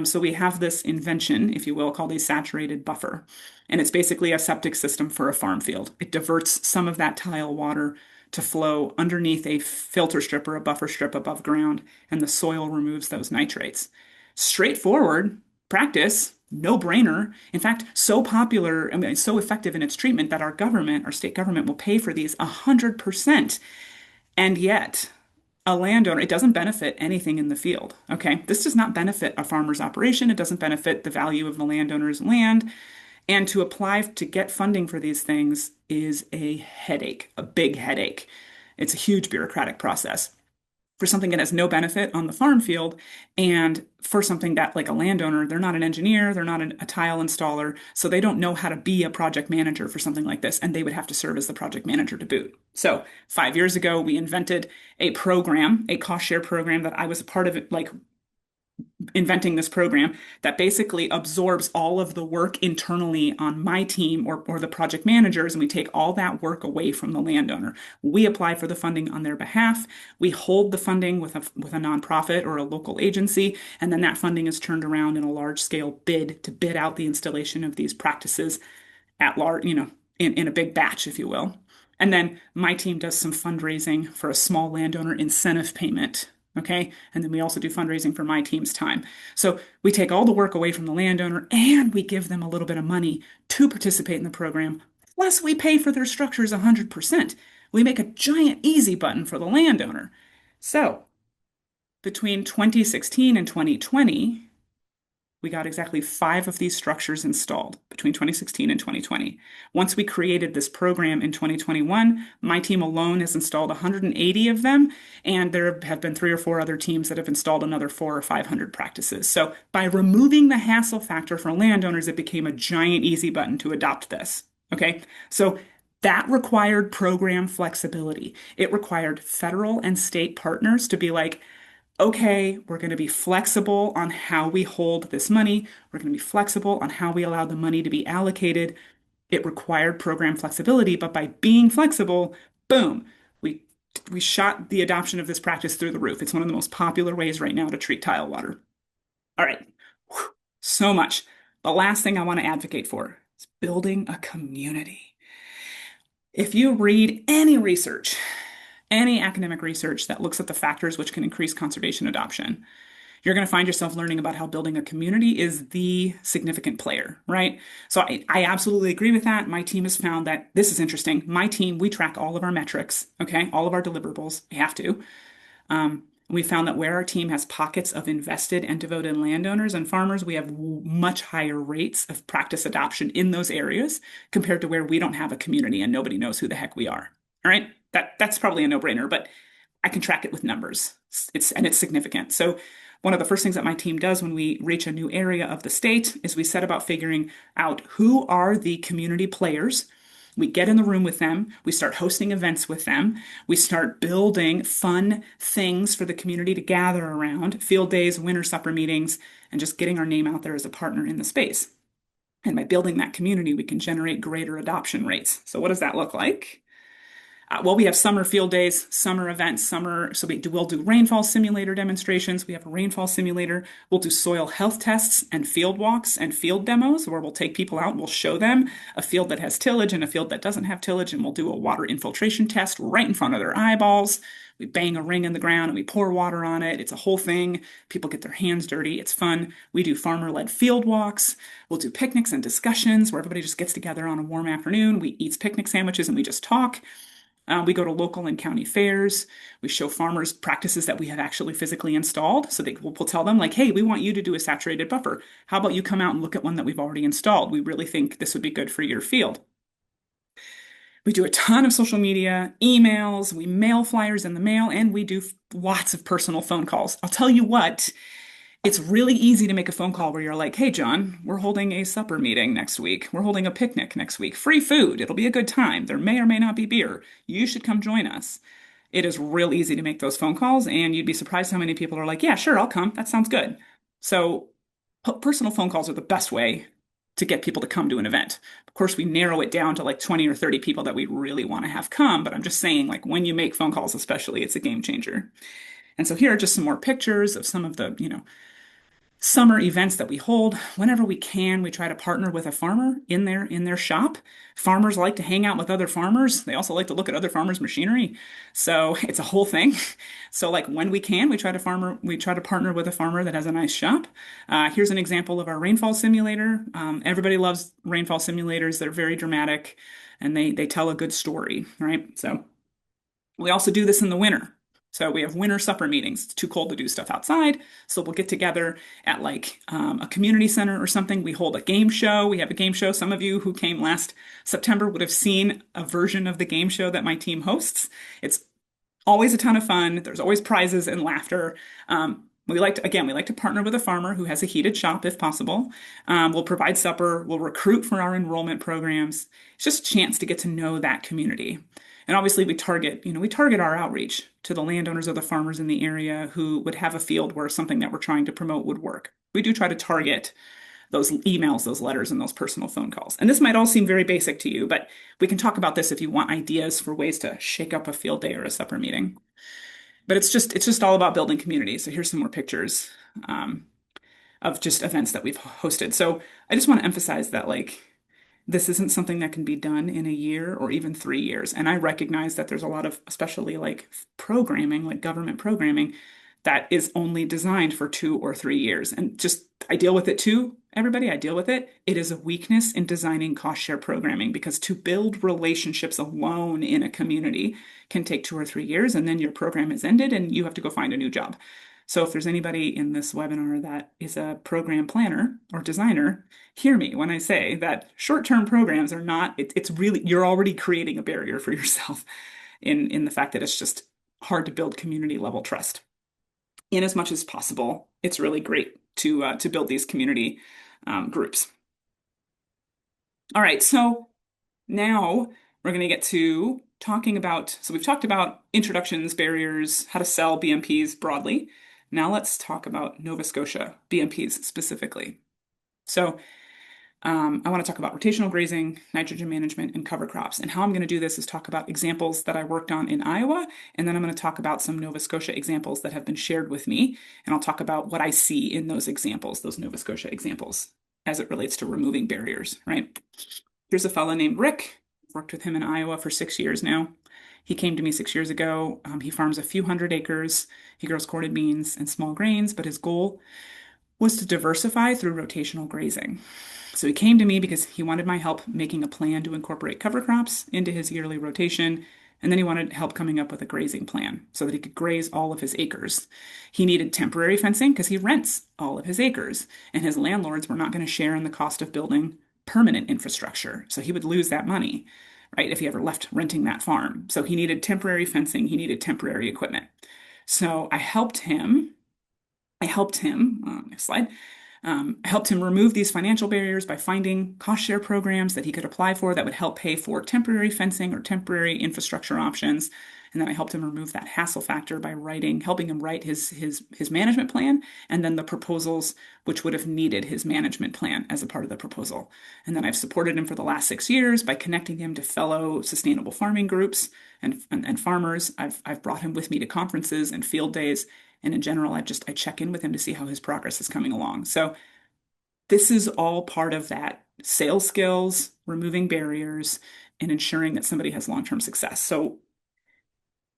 So we have this invention, if you will, called a saturated buffer. And it's basically a septic system for a farm field. It diverts some of that tile water to flow underneath a filter strip or a buffer strip above ground, and the soil removes those nitrates. Straightforward practice, no brainer. In fact, so popular, I mean, so effective in its treatment that our government, our state government, will pay for these 100%. And yet, a landowner, it doesn't benefit anything in the field. Okay. This does not benefit a farmer's operation. It doesn't benefit the value of the landowner's land. And to apply to get funding for these things is a headache, a big headache. It's a huge bureaucratic process for something that has no benefit on the farm field and for something that, like a landowner, they're not an engineer, they're not a tile installer, so they don't know how to be a project manager for something like this, and they would have to serve as the project manager to boot. So 5 years ago, we invented a program, a cost share program that I was a part of it, like inventing this program that basically absorbs all of the work internally on my team or the project managers, and we take all that work away from the landowner. We apply for the funding on their behalf. We hold the funding with a nonprofit or a local agency, and then that funding is turned around in a large scale bid to bid out the installation of these practices at large, in a big batch, if you will. And then my team does some fundraising for a small landowner incentive payment. Okay. And then we also do fundraising for my team's time. So we take all the work away from the landowner and we give them a little bit of money to participate in the program. Plus, we pay for their structures 100%. We make a giant easy button for the landowner. So between 2016 and 2020, we got exactly 5 of these structures installed between 2016 and 2020. Once we created this program in 2021, my team alone has installed 180 of them, and there have been 3 or 4 other teams that have installed another 400 or 500 practices. So by removing the hassle factor for landowners, it became a giant easy button to adopt this. Okay, so that required program flexibility. It required federal and state partners to be like, okay, we're going to be flexible on how we hold this money. We're going to be flexible on how we allow the money to be allocated. It required program flexibility, but by being flexible, boom, we we shot the adoption of this practice through the roof. It's one of the most popular ways right now to treat tile water. All right, whew, so much. The last thing I want to advocate for is building a community. If you read any academic research that looks at the factors which can increase conservation adoption, you're going to find yourself learning about how building a community is the significant player, right? So I absolutely agree with that. My team has found that this is interesting. My team, we track all of our metrics, okay? All of our deliverables. We have to. We found that where our team has pockets of invested and devoted landowners and farmers, we have much higher rates of practice adoption in those areas compared to where we don't have a community and nobody knows who the heck we are. All right? That's probably a no-brainer, but I can track it with numbers. It's significant. So one of the first things that my team does when we reach a new area of the state is we set about figuring out who are the community players. We get in the room with them. We start hosting events with them. We start building fun things for the community to gather around, field days, winter supper meetings, and just getting our name out there as a partner in the space. And by building that community, we can generate greater adoption rates. So what does that look like? Well, we have summer field days, summer events, we'll do rainfall simulator demonstrations. We have a rainfall simulator. We'll do soil health tests and field walks and field demos where we'll take people out and we'll show them a field that has tillage and a field that doesn't have tillage, and we'll do a water infiltration test right in front of their eyeballs. We bang a ring in the ground and we pour water on it. It's a whole thing. People get their hands dirty. It's fun. We do farmer-led field walks. We'll do picnics and discussions where everybody just gets together on a warm afternoon. We eat picnic sandwiches and we just talk. We go to local and county fairs. We show farmers practices that we have actually physically installed. So we'll tell them like, hey, we want you to do a saturated buffer. How about you come out and look at one that we've already installed? We really think this would be good for your field. We do a ton of social media, emails, we mail flyers in the mail, and we do lots of personal phone calls. I'll tell you what, it's really easy to make a phone call where you're like, hey, John, we're holding a supper meeting next week. We're holding a picnic next week. Free food. It'll be a good time. There may or may not be beer. You should come join us. It is real easy to make those phone calls, and you'd be surprised how many people are like, yeah, sure, I'll come. That sounds good. So personal phone calls are the best way to get people to come to an event. Of course, we narrow it down to like 20 or 30 people that we really want to have come, but I'm just saying, like, when you make phone calls, especially, it's a game changer. And so here are just some more pictures of some of the, summer events that we hold. Whenever we can, we try to partner with a farmer in their shop. Farmers like to hang out with other farmers. They also like to look at other farmers' machinery. So it's a whole thing. So like when we can, we try to partner with a farmer that has a nice shop. Here's an example of our rainfall simulator. Everybody loves rainfall simulators. They're very dramatic and they tell a good story, right? So we also do this in the winter. So we have winter supper meetings. It's too cold to do stuff outside. So we'll get together at like a community center or something. We hold a game show. We have a game show. Some of you who came last September would have seen a version of the game show that my team hosts. It's always a ton of fun. There's always prizes and laughter. We like to partner with a farmer who has a heated shop if possible. We'll provide supper. We'll recruit for our enrollment programs. It's just a chance to get to know that community. And obviously we target our outreach to the landowners or the farmers in the area who would have a field where something that we're trying to promote would work. We do try to target those emails, those letters, and those personal phone calls. And this might all seem very basic to you, but we can talk about this if you want ideas for ways to shake up a field day or a supper meeting. But it's just all about building community. So here's some more pictures um, of just events that we've hosted. So I just want to emphasize that like this isn't something that can be done in a year or even 3 years. And I recognize that there's a lot of, especially like programming, like government programming, that is only designed for 2 or 3 years. And just, I deal with it too, everybody. I deal with it. It is a weakness in designing cost share programming because to build relationships alone in a community can take 2 or 3 years and then your program is ended and you have to go find a new job. So if there's anybody in this webinar that is a program planner or designer, hear me when I say that short-term programs are not, it's really, you're already creating a barrier for yourself in the fact that it's just hard to build community level trust. In as much as possible, it's really great to build these community groups. All right, so now we're going to get to talking about, so we've talked about introductions, barriers, how to sell BMPs broadly. Now let's talk about Nova Scotia BMPs specifically. So I want to talk about rotational grazing, nitrogen management, and cover crops. And how I'm going to do this is talk about examples that I worked on in Iowa, and then I'm going to talk about some Nova Scotia examples that have been shared with me, and I'll talk about what I see in those examples, those Nova Scotia examples, as it relates to removing barriers, right? Here's a fella named Rick. I've worked with him in Iowa for 6 years now. He came to me 6 years ago. He farms a few hundred acres. He grows corded beans and small grains, but his goal was to diversify through rotational grazing. So he came to me because he wanted my help making a plan to incorporate cover crops into his yearly rotation, and then he wanted help coming up with a grazing plan so that he could graze all of his acres. He needed temporary fencing because he rents all of his acres, and his landlords were not going to share in the cost of building permanent infrastructure. So he would lose that money, right, if he ever left renting that farm. So he needed temporary fencing, he needed temporary equipment. So next slide. I helped him remove these financial barriers by finding cost share programs that he could apply for that would help pay for temporary fencing or temporary infrastructure options. And then I helped him remove that hassle factor by helping him write his management plan and then the proposals which would have needed his management plan as a part of the proposal. And then I've supported him for the last 6 years by connecting him to fellow sustainable farming groups and farmers. I've brought him with me to conferences and field days. And in general, I check in with him to see how his progress is coming along. So this is all part of that sales skills, removing barriers, and ensuring that somebody has long-term success. So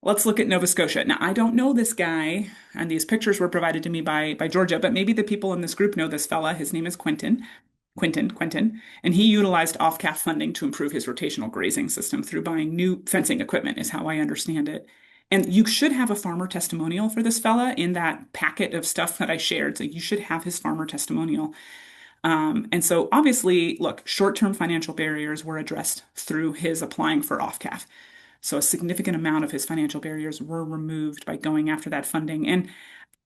let's look at Nova Scotia. Now, I don't know this guy, and these pictures were provided to me by Georgia, but maybe the people in this group know this fella. His name is Quentin, and he utilized OFCAF funding to improve his rotational grazing system through buying new fencing equipment, is how I understand it. And you should have a farmer testimonial for this fella in that packet of stuff that I shared. So you should have his farmer testimonial. And so obviously, look, short-term financial barriers were addressed through his applying for OFCAF. So a significant amount of his financial barriers were removed by going after that funding. And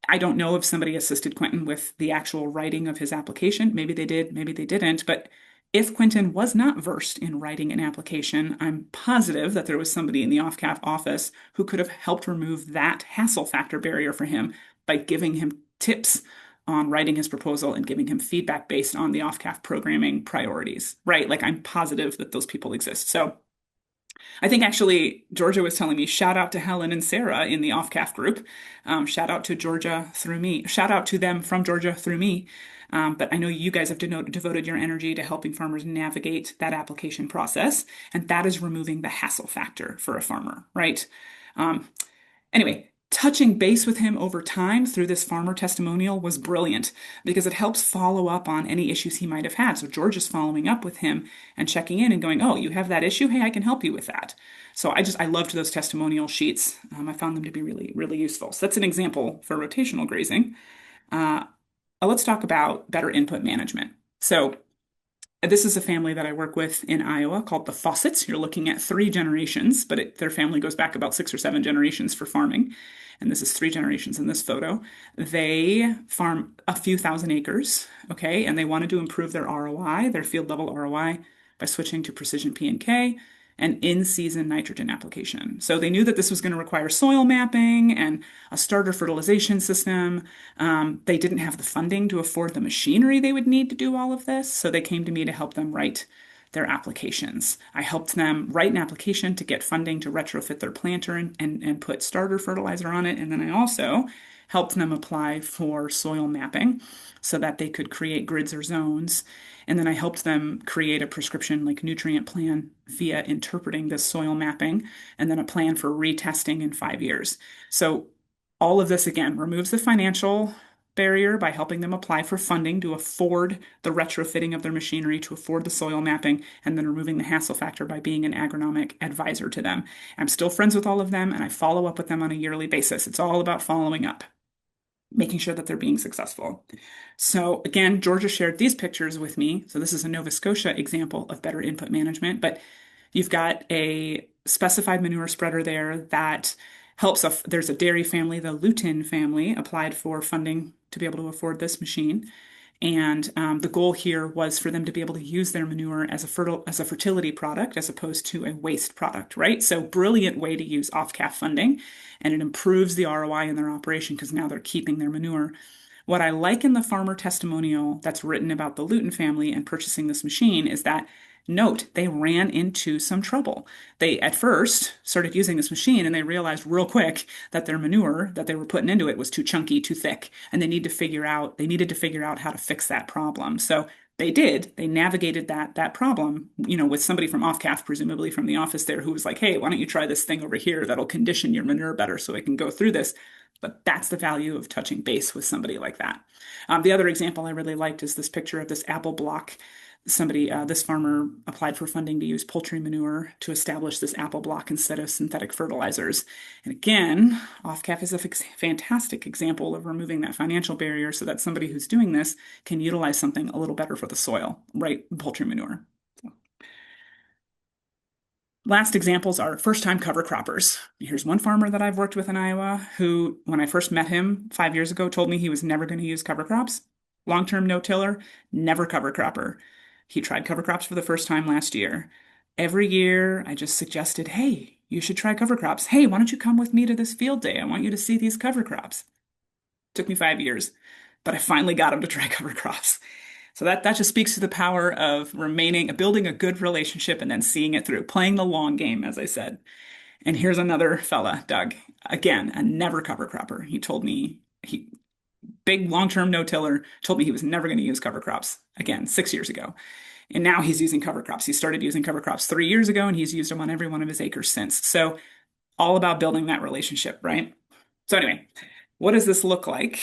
I don't know if somebody assisted Quentin with the actual writing of his application. Maybe they did, maybe they didn't. But if Quentin was not versed in writing an application, I'm positive that there was somebody in the OFCAF office who could have helped remove that hassle factor barrier for him by giving him tips on writing his proposal and giving him feedback based on the OFCAF programming priorities, right? Like I'm positive that those people exist. So I think actually Georgia was telling me, shout out to Helen and Sarah in the OFCAF group. Shout out to Georgia through me. Shout out to them from Georgia through me. But I know you guys have devoted your energy to helping farmers navigate that application process, and that is removing the hassle factor for a farmer, right? Um, Anyway, touching base with him over time through this farmer testimonial was brilliant because it helps follow up on any issues he might have had. So George is following up with him and checking in and going, "Oh, you have that issue? Hey, I can help you with that." So I loved those testimonial sheets. I found them to be really, really useful. So that's an example for rotational grazing. Uh, let's talk about better input management. So this is a family that I work with in Iowa called the Fawcett's. You're looking at three generations, but their family goes back about 6 or 7 generations for farming. And this is three generations in this photo. They farm a few thousand acres, okay, and they wanted to improve their ROI, their field level ROI, by switching to precision P and K and in-season nitrogen application. So they knew that this was going to require soil mapping and a starter fertilization system. They didn't have the funding to afford the machinery they would need to do all of this, so they came to me to help them write their applications. I helped them write an application to get funding to retrofit their planter and put starter fertilizer on it. And then I also helped them apply for soil mapping so that they could create grids or zones. And then I helped them create a prescription like nutrient plan via interpreting this soil mapping and then a plan for retesting in 5 years. So all of this again removes the financial barrier by helping them apply for funding to afford the retrofitting of their machinery, to afford the soil mapping, and then removing the hassle factor by being an agronomic advisor to them. I'm still friends with all of them and I follow up with them on a yearly basis. It's all about following up, making sure that they're being successful. So again, Georgia shared these pictures with me. So this is a Nova Scotia example of better input management, but you've got a specified manure spreader there that helps. There's a dairy family, the Luton family, applied for funding to be able to afford this machine. And the goal here was for them to be able to use their manure as a fertility product as opposed to a waste product, right? So brilliant way to use off-calf funding, and it improves the ROI in their operation because now they're keeping their manure. What I like in the farmer testimonial that's written about the Luton family and purchasing this machine is that note they ran into some trouble. They at first started using this machine and they realized real quick that their manure that they were putting into it was too chunky, too thick, and they needed to figure out how to fix that problem. So they did. They navigated that problem, with somebody from OFCAF, presumably from the office there, who was like, "Hey, why don't you try this thing over here that'll condition your manure better so it can go through this." But that's the value of touching base with somebody like that. The other example I really liked is this picture of this apple block. This farmer applied for funding to use poultry manure to establish this apple block instead of synthetic fertilizers. And again, OFCAF is a fantastic example of removing that financial barrier so that somebody who's doing this can utilize something a little better for the soil, right? Poultry manure. Last examples are first-time cover croppers. Here's one farmer that I've worked with in Iowa who, when I first met him 5 years ago, told me he was never going to use cover crops. Long-term no-tiller, never cover cropper. He tried cover crops for the first time last year. Every year, I just suggested, "Hey, you should try cover crops. Hey, why don't you come with me to this field day? I want you to see these cover crops." Took me 5 years, but I finally got him to try cover crops. So that just speaks to the power of building a good relationship and then seeing it through, playing the long game, as I said. And here's another fella, Doug, again, a never cover cropper. He told me big long-term no-tiller, told me he was never going to use cover crops again 6 years ago. And now he's using cover crops. He started using cover crops 3 years ago and he's used them on every one of his acres since. So all about building that relationship, right? So anyway, what does this look like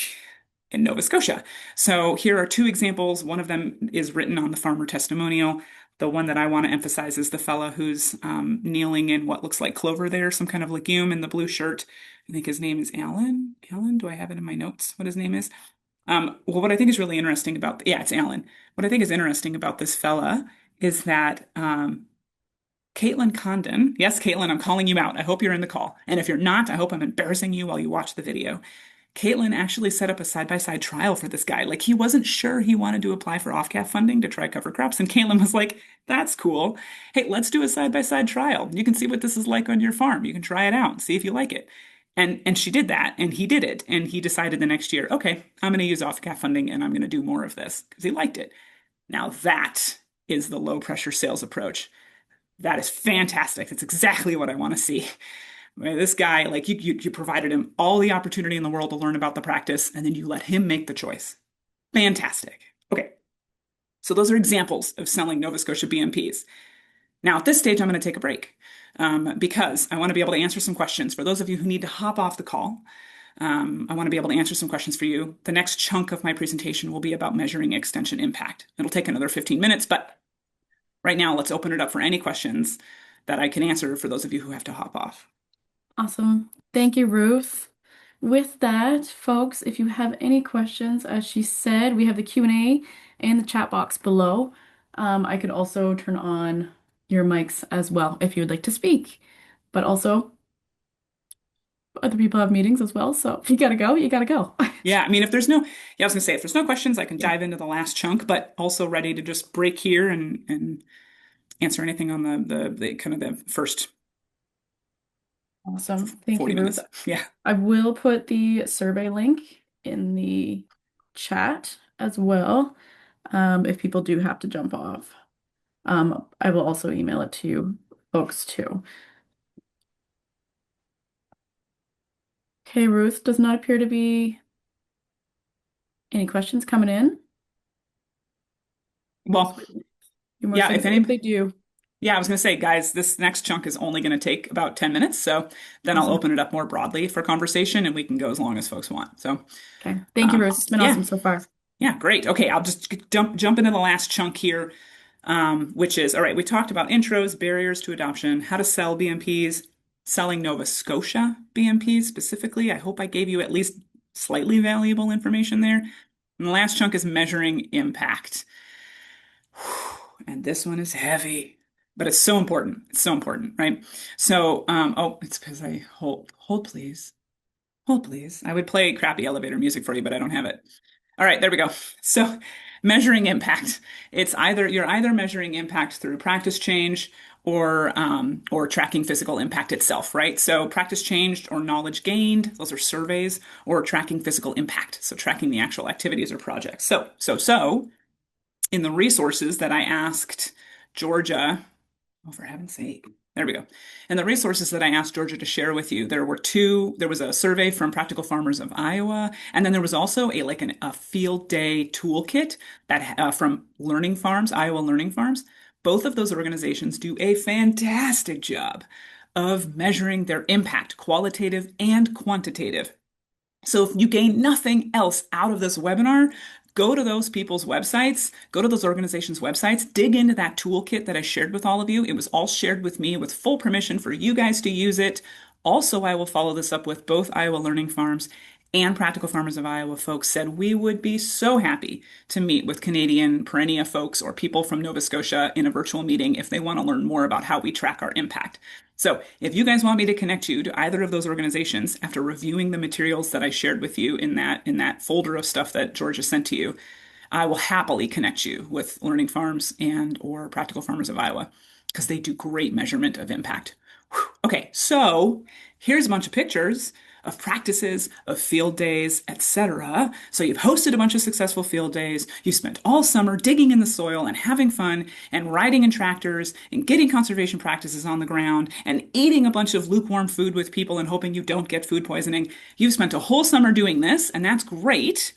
in Nova Scotia? So here are two examples. One of them is written on the farmer testimonial. The one that I want to emphasize is the fella who's kneeling in what looks like clover there, some kind of legume in the blue shirt. I think his name is Alan. Alan, do I have it in my notes what his name is? Well, what I think is really interesting yeah, it's Alan. What I think is interesting about this fella is that Caitlin Condon, yes, Caitlin, I'm calling you out. I hope you're in the call. And if you're not, I hope I'm embarrassing you while you watch the video. Caitlin actually set up a side-by-side trial for this guy. Like he wasn't sure he wanted to apply for off-calf funding to try cover crops. And Caitlin was like, "That's cool. Hey, let's do a side-by-side trial. You can see what this is like on your farm. You can try it out and see if you like it." And she did that and he did it. And he decided the next year, "Okay, I'm going to use off-calf funding and I'm going to do more of this," because he liked it. Now that is the low pressure sales approach. That is fantastic. That's exactly what I want to see. Right, this guy, like you provided him all the opportunity in the world to learn about the practice, and then you let him make the choice. Fantastic. Okay, so those are examples of selling Nova Scotia BMPs. Now, at this stage, I'm going to take a break because I want to be able to answer some questions. For those of you who need to hop off the call, I want to be able to answer some questions for you. The next chunk of my presentation will be about measuring extension impact. It'll take another 15 minutes, but right now, let's open it up for any questions that I can answer for those of you who have to hop off. Awesome. Thank you, Ruth. With that, folks, if you have any questions, as she said, we have the Q&A and the chat box below. I could also turn on your mics as well if you would like to speak. But also, other people have meetings as well, so if you gotta go, you gotta go. Yeah, I mean, if there's no, yeah, I was gonna say, if there's no questions, I can Yeah. dive into the last chunk, but also ready to just break here and answer anything on the kind of the first Awesome. Thank 40 you, Ruth. minutes. Yeah. I will put the survey link in the chat as well, if people do have to jump off. I will also email it to you folks too. Okay, Ruth, does not appear to be any questions coming in. Well, You're most yeah, if welcome if any, they do. yeah, I was gonna say, guys, this next chunk is only gonna take about 10 minutes, so then I'll Awesome. open it up more broadly for conversation and we can go as long as folks want. So, Okay. Thank you, Ruth. It's been yeah, awesome so far. yeah, great. Okay, I'll just jump into the last chunk here, which is all right. We talked about intros, barriers to adoption, how to sell BMPs, selling Nova Scotia BMPs specifically. I hope I gave you at least slightly valuable information there. And the last chunk is measuring impact. And this one is heavy, but it's so important. It's so important, right? So, oh, it's because I hold, please. Hold, please. I would play crappy elevator music for you, but I don't have it. All right, there we go. So, measuring impact. It's either you're either measuring impact through practice change or tracking physical impact itself, right? So, practice changed or knowledge gained, those are surveys, or tracking physical impact, so tracking the actual activities or projects. So, in the resources that I asked Georgia, oh, for heaven's sake. There we go. And the resources that I asked Georgia to share with you, there was a survey from Practical Farmers of Iowa, and then there was also a field day toolkit that from Learning Farms, Iowa Learning Farms. Both of those organizations do a fantastic job of measuring their impact, qualitative and quantitative. So if you gain nothing else out of this webinar, go to those people's websites, go to those organizations' websites, dig into that toolkit that I shared with all of you. It was all shared with me with full permission for you guys to use it. Also, I will follow this up with both Iowa Learning Farms and Practical Farmers of Iowa folks said we would be so happy to meet with Canadian Perennia folks or people from Nova Scotia in a virtual meeting if they want to learn more about how we track our impact. So if you guys want me to connect you to either of those organizations after reviewing the materials that I shared with you in that folder of stuff that Georgia sent to you, I will happily connect you with Learning Farms and or Practical Farmers of Iowa because they do great measurement of impact. Whew. Okay, so here's a bunch of pictures of practices, of field days, etc. So you've hosted a bunch of successful field days. You spent all summer digging in the soil and having fun and riding in tractors and getting conservation practices on the ground and eating a bunch of lukewarm food with people and hoping you don't get food poisoning. You've spent a whole summer doing this, and that's great.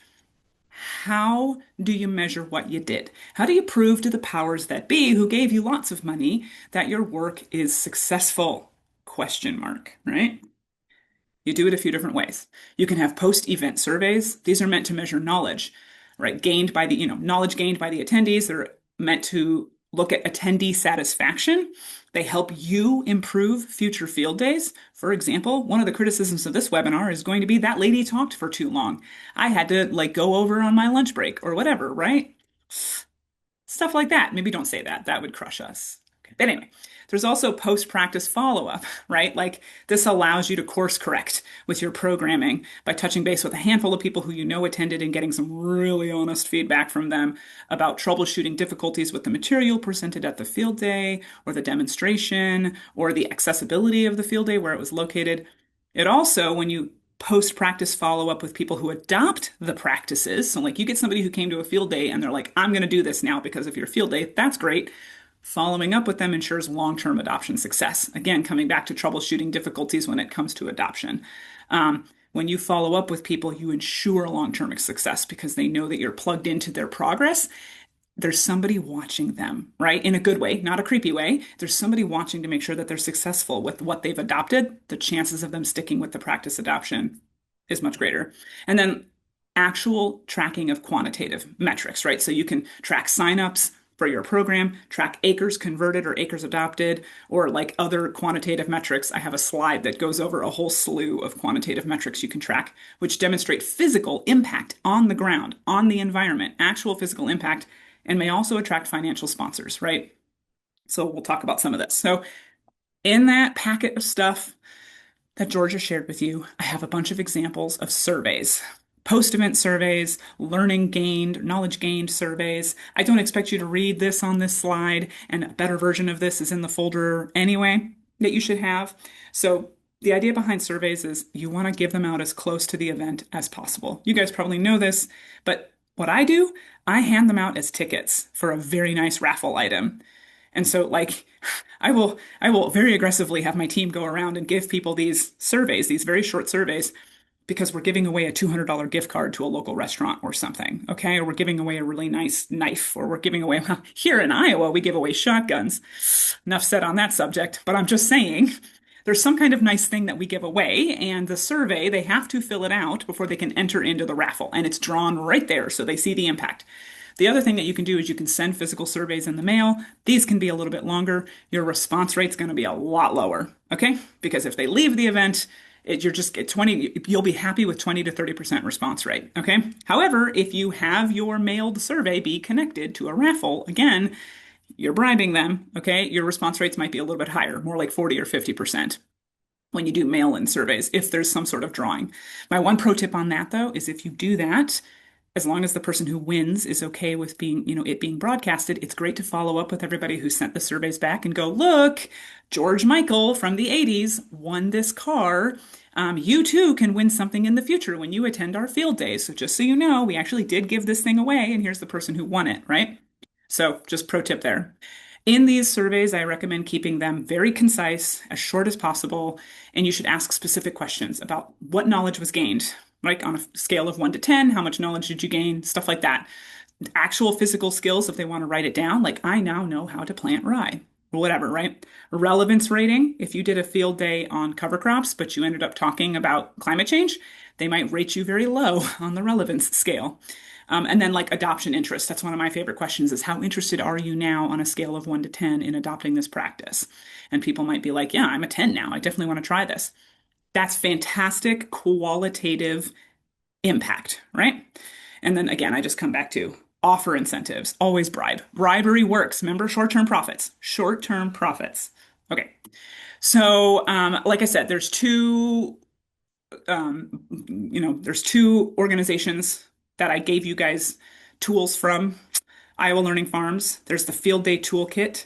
How do you measure what you did? How do you prove to the powers that be who gave you lots of money that your work is successful? Question mark, right? You do it a few different ways. You can have post-event surveys. These are meant to measure knowledge, right? Knowledge gained by the attendees. They're meant to look at attendee satisfaction. They help you improve future field days. For example, one of the criticisms of this webinar is going to be that lady talked for too long. I had to go over on my lunch break or whatever, right? Stuff like that. Maybe don't say that. That would crush us. Okay. But anyway, there's also post-practice follow-up, right? Like this allows you to course correct with your programming by touching base with a handful of people who you know attended and getting some really honest feedback from them about troubleshooting difficulties with the material presented at the field day or the demonstration or the accessibility of the field day where it was located. It also, when you post practice follow up with people who adopt the practices. So, like, you get somebody who came to a field day and they're like, I'm going to do this now because of your field day. That's great. Following up with them ensures long-term adoption success. Again, coming back to troubleshooting difficulties when it comes to adoption. When you follow up with people, you ensure long-term success because they know that you're plugged into their progress. There's somebody watching them, right? In a good way, not a creepy way. There's somebody watching to make sure that they're successful with what they've adopted. The chances of them sticking with the practice adoption is much greater. And then actual tracking of quantitative metrics, right? So you can track signups for your program, track acres converted or acres adopted, or like other quantitative metrics. I have a slide that goes over a whole slew of quantitative metrics you can track, which demonstrate physical impact on the ground, on the environment, actual physical impact, and may also attract financial sponsors, right? So we'll talk about some of this. So in that packet of stuff that Georgia shared with you, I have a bunch of examples of surveys. Post-event surveys, learning gained, knowledge gained surveys. I don't expect you to read this on this slide, and a better version of this is in the folder anyway that you should have. So the idea behind surveys is you want to give them out as close to the event as possible. You guys probably know this, but what I do, I hand them out as tickets for a very nice raffle item. And so like I will very aggressively have my team go around and give people these surveys, these very short surveys, because we're giving away a $200 gift card to a local restaurant or something, okay? Or we're giving away a really nice knife, or we're giving away, well, here in Iowa, we give away shotguns. Enough said on that subject, but I'm just saying there's some kind of nice thing that we give away, and the survey, they have to fill it out before they can enter into the raffle, and it's drawn right there so they see the impact. The other thing that you can do is you can send physical surveys in the mail. These can be a little bit longer. Your response rate's going to be a lot lower, okay? Because if they leave the event, you're just at 20, you'll be happy with 20 to 30% response rate, okay? However, if you have your mailed survey be connected to a raffle, again, you're bribing them, okay? Your response rates might be a little bit higher, more like 40 or 50% when you do mail-in surveys, if there's some sort of drawing. My one pro tip on that, though, is if you do that, as long as the person who wins is okay with being, it being broadcasted, it's great to follow up with everybody who sent the surveys back and go, look, George Michael from the 80s won this car. You too can win something in the future when you attend our field days. So just so you know, we actually did give this thing away, and here's the person who won it, right? So just pro tip there. In these surveys, I recommend keeping them very concise, as short as possible, and you should ask specific questions about what knowledge was gained, like on a scale of 1 to 10, how much knowledge did you gain, stuff like that. Actual physical skills, if they want to write it down, like I now know how to plant rye, or whatever, right? Relevance rating, if you did a field day on cover crops, but you ended up talking about climate change, they might rate you very low on the relevance scale. And then like adoption interest. That's one of my favorite questions is how interested are you now on a scale of 1 to 10 in adopting this practice? And people might be like, yeah, I'm a 10 now. I definitely want to try this. That's fantastic qualitative impact, right? And then again, I just come back to offer incentives, always bribe. Bribery works. Remember short-term profits, short-term profits. Okay. So, like I said, there's two organizations that I gave you guys tools from Iowa Learning Farms. There's the Field Day Toolkit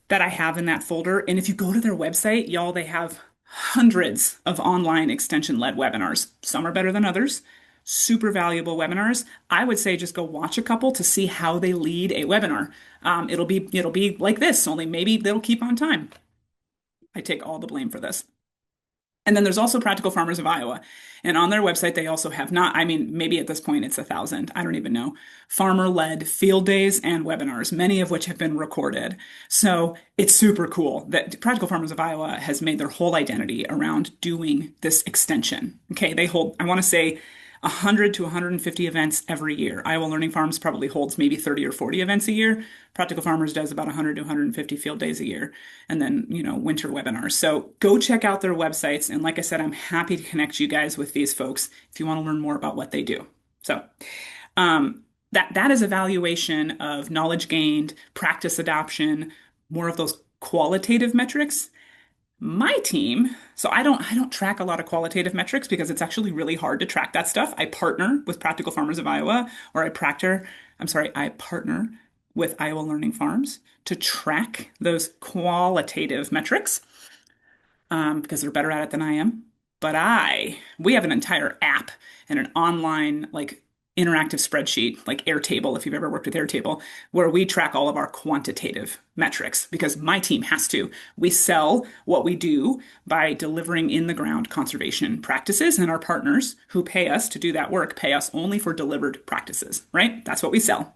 that I have in that folder. And if you go to their website, y'all, they have hundreds of online extension-led webinars. Some are better than others. Super valuable webinars. I would say just go watch a couple to see how they lead a webinar. It'll be like this, only maybe they'll keep on time. I take all the blame for this. And then there's also Practical Farmers of Iowa. And on their website, they also have maybe at this point it's 1,000, I don't even know, farmer-led field days and webinars, many of which have been recorded. So it's super cool that Practical Farmers of Iowa has made their whole identity around doing this extension. Okay, they hold, I want to say, 100 to 150 events every year. Iowa Learning Farms probably holds maybe 30 or 40 events a year. Practical Farmers does about 100 to 150 field days a year, and then, winter webinars. So go check out their websites. And like I said, I'm happy to connect you guys with these folks if you want to learn more about what they do. So that is evaluation of knowledge gained, practice adoption, more of those qualitative metrics. My team, so I don't track a lot of qualitative metrics because it's actually really hard to track that stuff. I partner with Practical Farmers of Iowa, or I partner with Iowa Learning Farms to track those qualitative metrics because they're better at it than I am. But we have an entire app and an online like interactive spreadsheet like Airtable, if you've ever worked with Airtable, where we track all of our quantitative metrics because my team has to. We sell what we do by delivering in the ground conservation practices, and our partners who pay us to do that work pay us only for delivered practices, right? That's what we sell.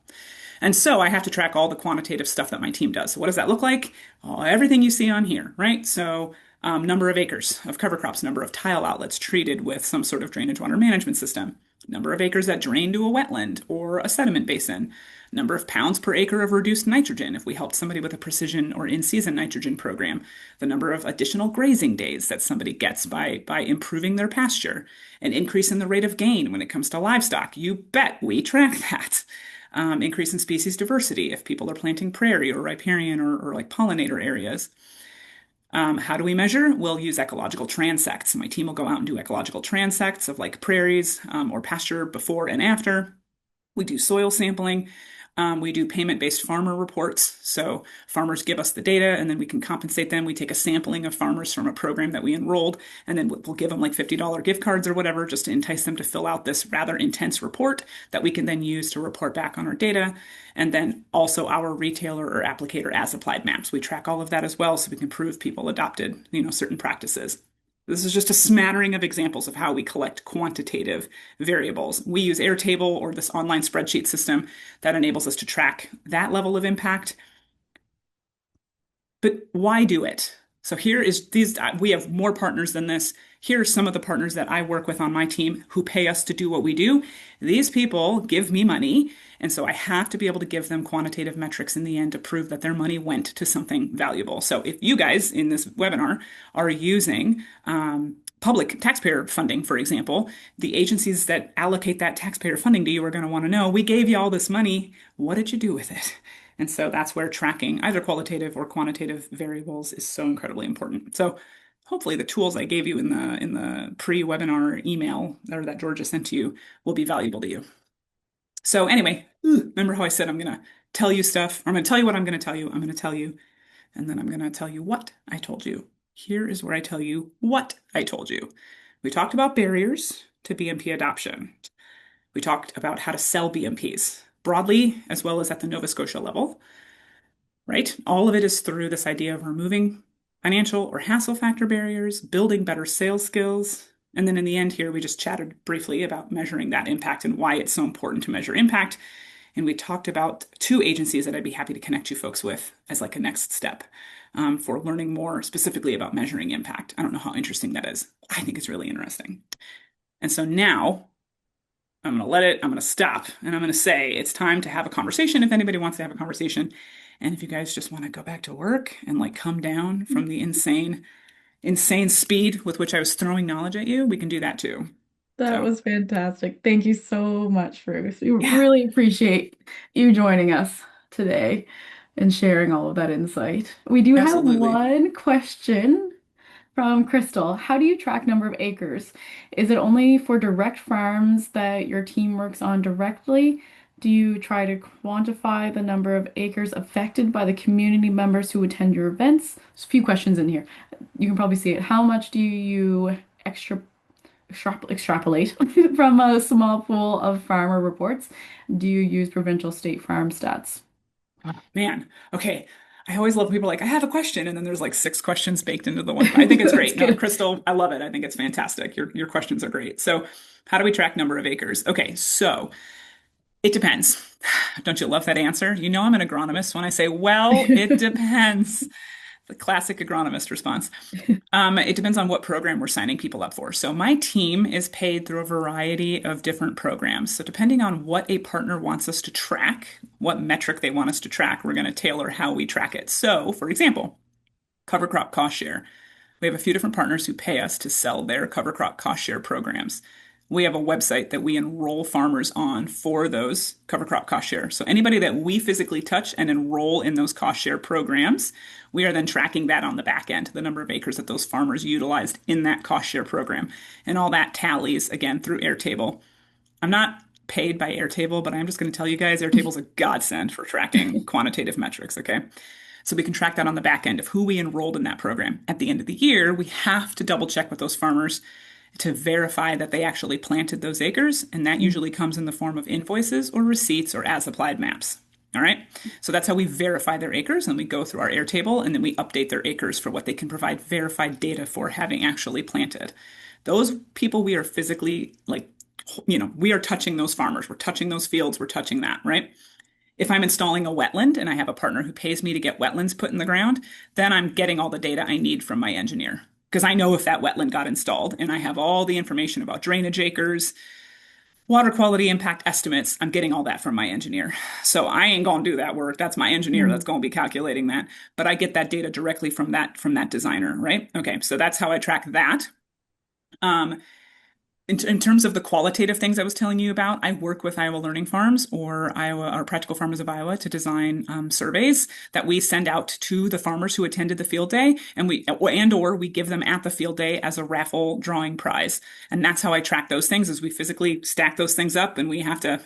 And so I have to track all the quantitative stuff that my team does. So what does that look like? Oh, everything you see on here, right? So number of acres of cover crops, number of tile outlets treated with some sort of drainage water management system, number of acres that drain to a wetland or a sediment basin, number of pounds per acre of reduced nitrogen if we helped somebody with a precision or in-season nitrogen program, the number of additional grazing days that somebody gets by improving their pasture, an increase in the rate of gain when it comes to livestock. You bet we track that. Increase in species diversity if people are planting prairie or riparian or like pollinator areas. How do we measure? We'll use ecological transects. My team will go out and do ecological transects of like prairies or pasture before and after. We do soil sampling. We do payment-based farmer reports. So farmers give us the data and then we can compensate them. We take a sampling of farmers from a program that we enrolled, and then we'll give them like $50 gift cards or whatever just to entice them to fill out this rather intense report that we can then use to report back on our data. And then also our retailer or applicator as applied maps. We track all of that as well so we can prove people adopted, certain practices. This is just a smattering of examples of how we collect quantitative variables. We use Airtable or this online spreadsheet system that enables us to track that level of impact. But why do it? So here is these, we have more partners than this. Here are some of the partners that I work with on my team who pay us to do what we do. These people give me money. And so I have to be able to give them quantitative metrics in the end to prove that their money went to something valuable. So if you guys in this webinar are using public taxpayer funding, for example, the agencies that allocate that taxpayer funding to you are going to want to know, we gave you all this money. What did you do with it? And so that's where tracking either qualitative or quantitative variables is so incredibly important. So hopefully the tools I gave you in the pre-webinar email or that Georgia sent to you will be valuable to you. So anyway, remember how I said I'm going to tell you stuff? I'm going to tell you what I'm going to tell you. I'm going to tell you, and then I'm going to tell you what I told you. Here is where I tell you what I told you. We talked about barriers to BMP adoption. We talked about how to sell BMPs broadly as well as at the Nova Scotia level, right? All of it is through this idea of removing financial or hassle factor barriers, building better sales skills. And then in the end here, we just chatted briefly about measuring that impact and why it's so important to measure impact. And we talked about two agencies that I'd be happy to connect you folks with as like a next step for learning more specifically about measuring impact. I don't know how interesting that is. I think it's really interesting. And so now I'm going to stop, and I'm going to say it's time to have a conversation if anybody wants to have a conversation. And if you guys just want to go back to work and like come down from the insane speed with which I was throwing knowledge at you, we can do that too. That So, was fantastic. Thank you so much, Ruth. We yeah, really appreciate you joining us today and sharing all of that insight. We do have absolutely. one question from Crystal. How do you track number of acres? Is it only for direct farms that your team works on directly? Do you try to quantify the number of acres affected by the community members who attend your events? There's a few questions in here. You can probably see it. How much do you extrapolate from a small pool of farmer reports? Do you use provincial state farm stats? Oh, man. Okay. I always love people like, I have a question, and then there's like six questions baked into the one. I think it's That's great. No, good. Crystal, I love it. I think it's fantastic. Your questions are great. So, how do we track number of acres? Okay, so it depends. Don't you love that answer? You know I'm an agronomist when I say, well, it depends. The classic agronomist response. It depends on what program we're signing people up for. So my team is paid through a variety of different programs. So depending on what a partner wants us to track, what metric they want us to track, we're going to tailor how we track it. So, for example, cover crop cost share. We have a few different partners who pay us to sell their cover crop cost share programs. We have a website that we enroll farmers on for those cover crop cost share. So anybody that we physically touch and enroll in those cost share programs, we are then tracking that on the back end, the number of acres that those farmers utilized in that cost share program. And all that tallies again through Airtable. I'm not paid by Airtable, but I'm just going to tell you guys Airtable's a godsend for tracking quantitative metrics, okay? So we can track that on the back end of who we enrolled in that program. At the end of the year, we have to double check with those farmers to verify that they actually planted those acres. And that Mm. usually comes in the form of invoices or receipts or as applied maps. All right. So that's how we verify their acres. And we go through our Airtable and then we update their acres for what they can provide verified data for having actually planted. Those people we are physically like, we are touching those farmers. We're touching those fields. We're touching that, right? If I'm installing a wetland and I have a partner who pays me to get wetlands put in the ground, then I'm getting all the data I need from my engineer. Because I know if that wetland got installed and I have all the information about drainage acres, water quality impact estimates, I'm getting all that from my engineer. So I ain't going to do that work. That's my engineer that's Mm. going to be calculating that. But I get that data directly from that designer, right? Okay, so that's how I track that. Um, in terms of the qualitative things I was telling you about, I work with Iowa Learning Farms or Iowa or Practical Farmers of Iowa to design surveys that we send out to the farmers who attended the field day, and or we give them at the field day as a raffle drawing prize. And that's how I track those things, is we physically stack those things up, and we have to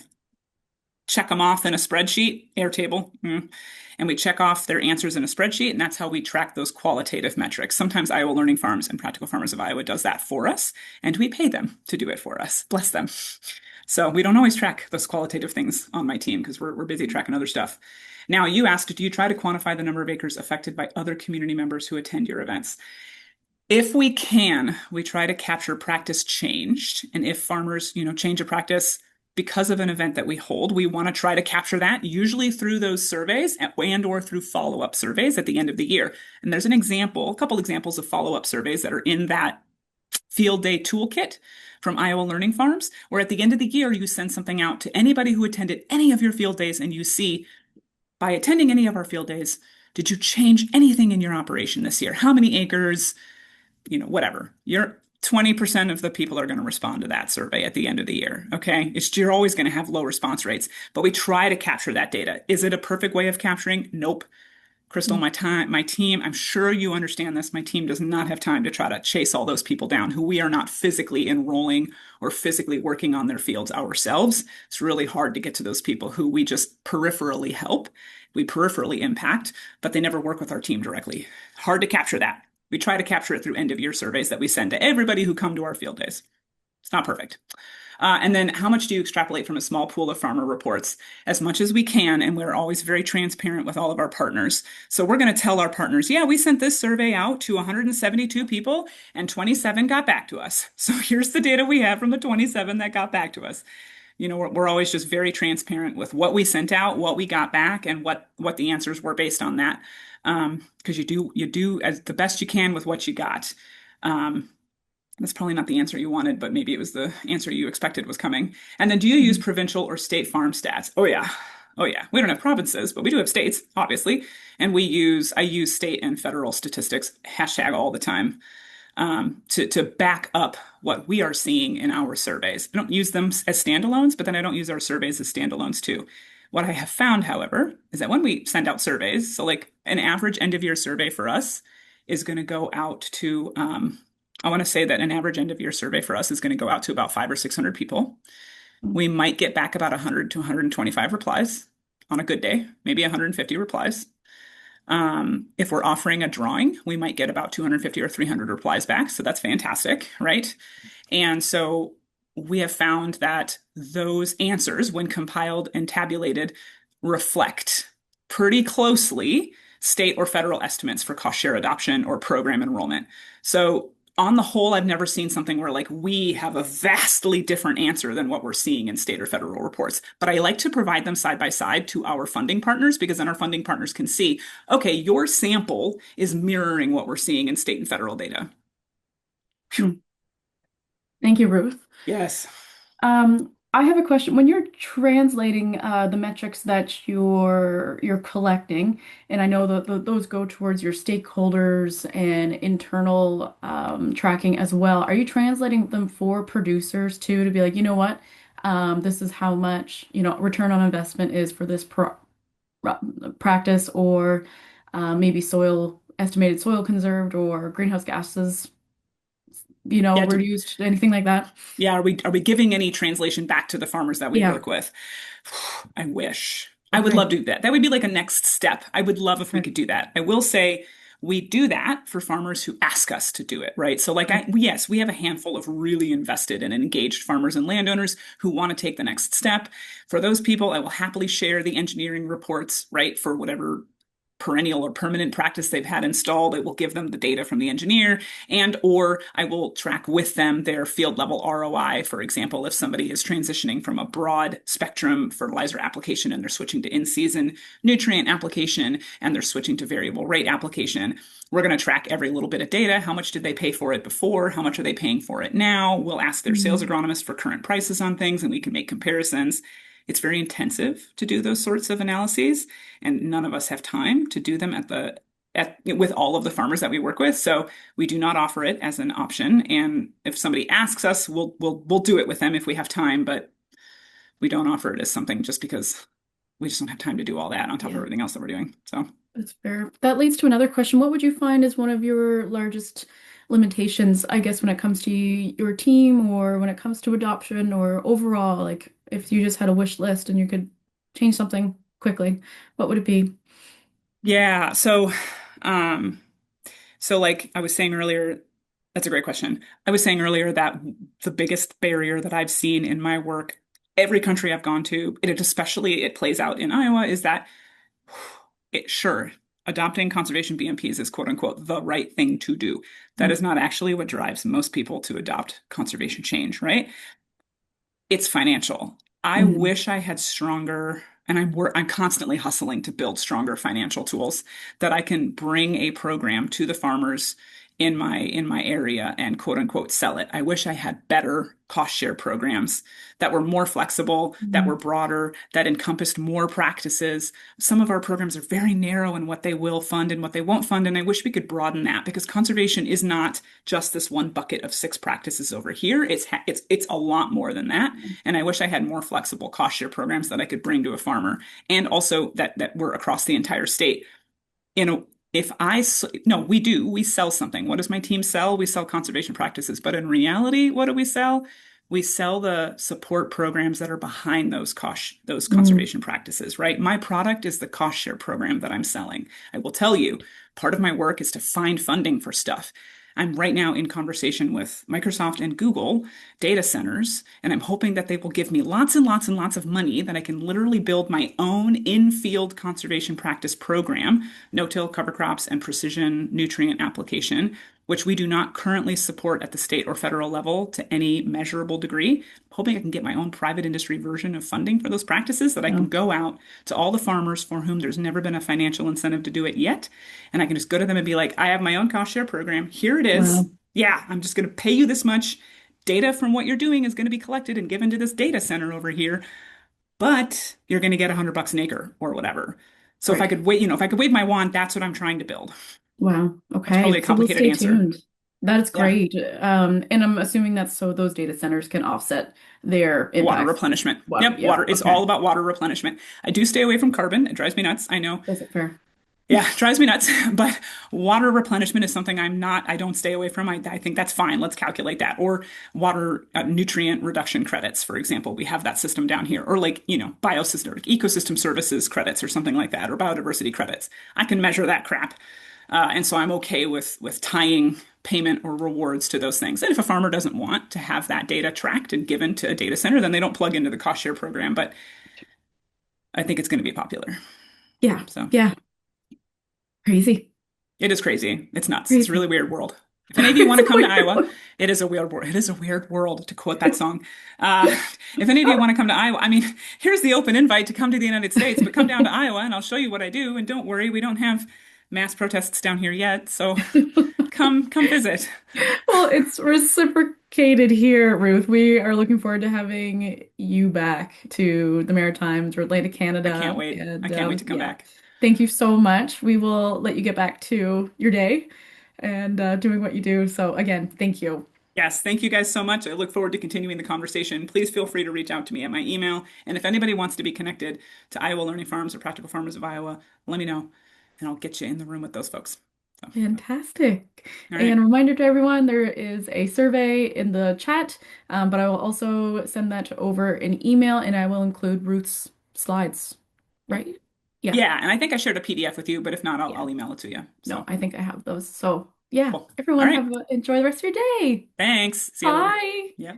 check them off in a spreadsheet, Airtable. And we check off their answers in a spreadsheet, and that's how we track those qualitative metrics. Sometimes Iowa Learning Farms and Practical Farmers of Iowa does that for us, and we pay them to do it for us. Bless them. So we don't always track those qualitative things on my team because we're busy tracking other stuff. Now, you asked, do you try to quantify the number of acres affected by other community members who attend your events? If we can, we try to capture practice changed. And if farmers, change a practice because of an event that we hold, we want to try to capture that, usually through those surveys and or through follow-up surveys at the end of the year. And there's a couple examples of follow-up surveys that are in that field day toolkit from Iowa Learning Farms, where at the end of the year, you send something out to anybody who attended any of your field days and you see, by attending any of our field days, did you change anything in your operation this year? How many acres? Whatever. You're 20% of the people are going to respond to that survey at the end of the year. Okay. You're always going to have low response rates, but we try to capture that data. Is it a perfect way of capturing? Nope. Crystal, Mm. my team, I'm sure you understand this. My team does not have time to try to chase all those people down who we are not physically enrolling or physically working on their fields ourselves. It's really hard to get to those people who we just peripherally help, we peripherally impact, but they never work with our team directly. Hard to capture that. We try to capture it through end of year surveys that we send to everybody who come to our field days. It's not perfect. And then how much do you extrapolate from a small pool of farmer reports? As much as we can, and we're always very transparent with all of our partners. So we're going to tell our partners, yeah, we sent this survey out to 172 people and 27 got back to us. So here's the data we have from the 27 that got back to us. We're always just very transparent with what we sent out, what we got back, and what the answers were based on that. Because you do as the best you can with what you got. That's probably not the answer you wanted, but maybe it was the answer you expected was coming. And then do you use Mm. provincial or state farm stats? Oh yeah. Oh yeah. We don't have provinces, but we do have states, obviously. And I use state and federal statistics, hashtag all the time, to back up what we are seeing in our surveys. I don't use them as standalones, but then I don't use our surveys as standalones too. What I have found, however, is that when we send out surveys, so like an average end of year survey for us is going to go out to, I want to say that an average end of year survey for us is going to go out to about 500 or 600 people. Mm. We might get back about 100 to 125 replies on a good day, maybe 150 replies. If we're offering a drawing, we might get about 250 or 300 replies back. So that's fantastic, right? And so we have found that those answers, when compiled and tabulated, reflect pretty closely state or federal estimates for cost share adoption or program enrollment. So on the whole, I've never seen something where like we have a vastly different answer than what we're seeing in state or federal reports. But I like to provide them side by side to our funding partners because then our funding partners can see, okay, your sample is mirroring what we're seeing in state and federal data. Mm. Thank you, Ruth. Yes. I have a question. When you're translating the metrics that you're collecting, and I know that those go towards your stakeholders and internal tracking as well, are you translating them for producers too to be like, you know what, this is how much, return on investment is for this practice, or maybe estimated soil conserved, or greenhouse gases, Yeah. reduced, anything like that? Yeah. Are we giving any translation back to the farmers that we Yeah. work with? I wish. I would Okay. love to do that. That would be like a next step. I would love if we Okay. could do that. I will say we do that for farmers who ask us to do it, right? So, like, yes, we have a handful of really invested and engaged farmers and landowners who want to take the next step. For those people, I will happily share the engineering reports, right, for whatever perennial or permanent practice they've had installed. I will give them the data from the engineer, and or I will track with them their field level ROI. For example, if somebody is transitioning from a broad spectrum fertilizer application and they're switching to in-season nutrient application and they're switching to variable rate application, we're going to track every little bit of data. How much did they pay for it before? How much are they paying for it now? We'll ask their sales Mhm. agronomist for current prices on things, and we can make comparisons. It's very intensive to do those sorts of analyses, and none of us have time to do them with all of the farmers that we work with. So we do not offer it as an option. And if somebody asks us, we'll do it with them if we have time, but we don't offer it as something just because we just don't have time to do all that on top of Yeah. everything else that we're doing. So That's fair. That leads to another question. What would you find is one of your largest limitations, I guess, when it comes to your team or when it comes to adoption or overall, like if you just had a wish list and you could change something quickly, what would it be? yeah, um so like I was saying earlier, that's a great question. I was saying earlier that the biggest barrier that I've seen in my work, every country I've gone to, it plays out in Iowa, is that sure, adopting conservation BMPs is quote unquote the right thing to do. That Mm, is not actually what drives most people to adopt conservation change, right? It's financial. I mhm, wish I had stronger, and I'm constantly hustling to build stronger financial tools that I can bring a program to the farmers in my area and quote unquote sell it. I wish I had better cost share programs that were more flexible, that were mhm, broader, that encompassed more practices. Some of our programs are very narrow in what they will fund and what they won't fund, and I wish we could broaden that because conservation is not just this one bucket of six practices over here. It's a lot more than that. And I wish I had more flexible cost share programs that I could bring to a farmer, and also that were across the entire state. You know, if I no, we sell something. What does my team sell? We sell conservation practices, but in reality, what do we sell? We sell the support programs that are behind those mm, conservation practices, right? My product is the cost share program that I'm selling. I will tell you, part of my work is to find funding for stuff. I'm right now in conversation with Microsoft and Google data centers, and I'm hoping that they will give me lots and lots and lots of money that I can literally build my own in-field conservation practice program, no-till cover crops and precision nutrient application, which we do not currently support at the state or federal level to any measurable degree. I'm hoping I can get my own private industry version of funding for those practices that I can yeah. go out to all the farmers for whom there's never been a financial incentive to do it yet. And I can just go to them and be like, I have my own cost share program. Here it is. Wow. Yeah, I'm just going to pay you this much. Data from what you're doing is going to be collected and given to this data center over here, but you're going to get $100 an acre or whatever. So Right. if I could wave my wand, that's what I'm trying to build. Wow. That's probably Okay. a So we'll complicated stay answer. tuned. That is Yeah. great. And I'm assuming that's so those data centers can offset their Water impacts. replenishment. Water. Yep, Yeah. water. It's all Okay. about water replenishment. I do stay away from carbon. It drives me nuts. I know. Is it fair? Yeah, it drives me nuts. But water replenishment is something I don't stay away from. I think that's fine. Let's calculate that. Or water nutrient reduction credits, for example. We have that system down here. Or like, biosystem, like ecosystem services credits or something like that, or biodiversity credits. I can measure that crap. And so I'm okay with tying payment or rewards to those things. And if a farmer doesn't want to have that data tracked and given to a data center, then they don't plug into the cost share program. But I think it's going to be popular. Yeah. So. Yeah. Crazy. It is crazy. It's nuts. It's a really Crazy. weird world. If any of you It's want to a come to weird Iowa, one. it is a weird world. It is a weird world, to quote that song. Uh, if any of you want to come to Iowa, I mean, here's the open invite to come to the United States, but come down to Iowa and I'll show you what I do. And don't worry, we don't have mass protests down here yet. So come visit. Well, it's reciprocated here, Ruth. We are looking forward to having you back to the Maritimes or Atlantic I can't Canada. wait. I And can't wait to come yeah, back. thank you so much. We will let you get back to your day and doing what you do. So, again, thank you. Yes, thank you guys so much. I look forward to continuing the conversation. Please feel free to reach out to me at my email. And if anybody wants to be connected to Iowa Learning Farms or Practical Farmers of Iowa, let me know and I'll get you in the room with those folks. So, Fantastic. all And right. a reminder to everyone, there is a survey in the chat, but I will also send that over an email and I will include Ruth's slides, Yep. right? Yeah. Yeah, and I think I shared a PDF with you, but if not, Yeah. I'll email it to you. No, So I think I have those. So yeah, cool. All everyone right. enjoy the rest of your day. Thanks. See you later. Bye. Yeah.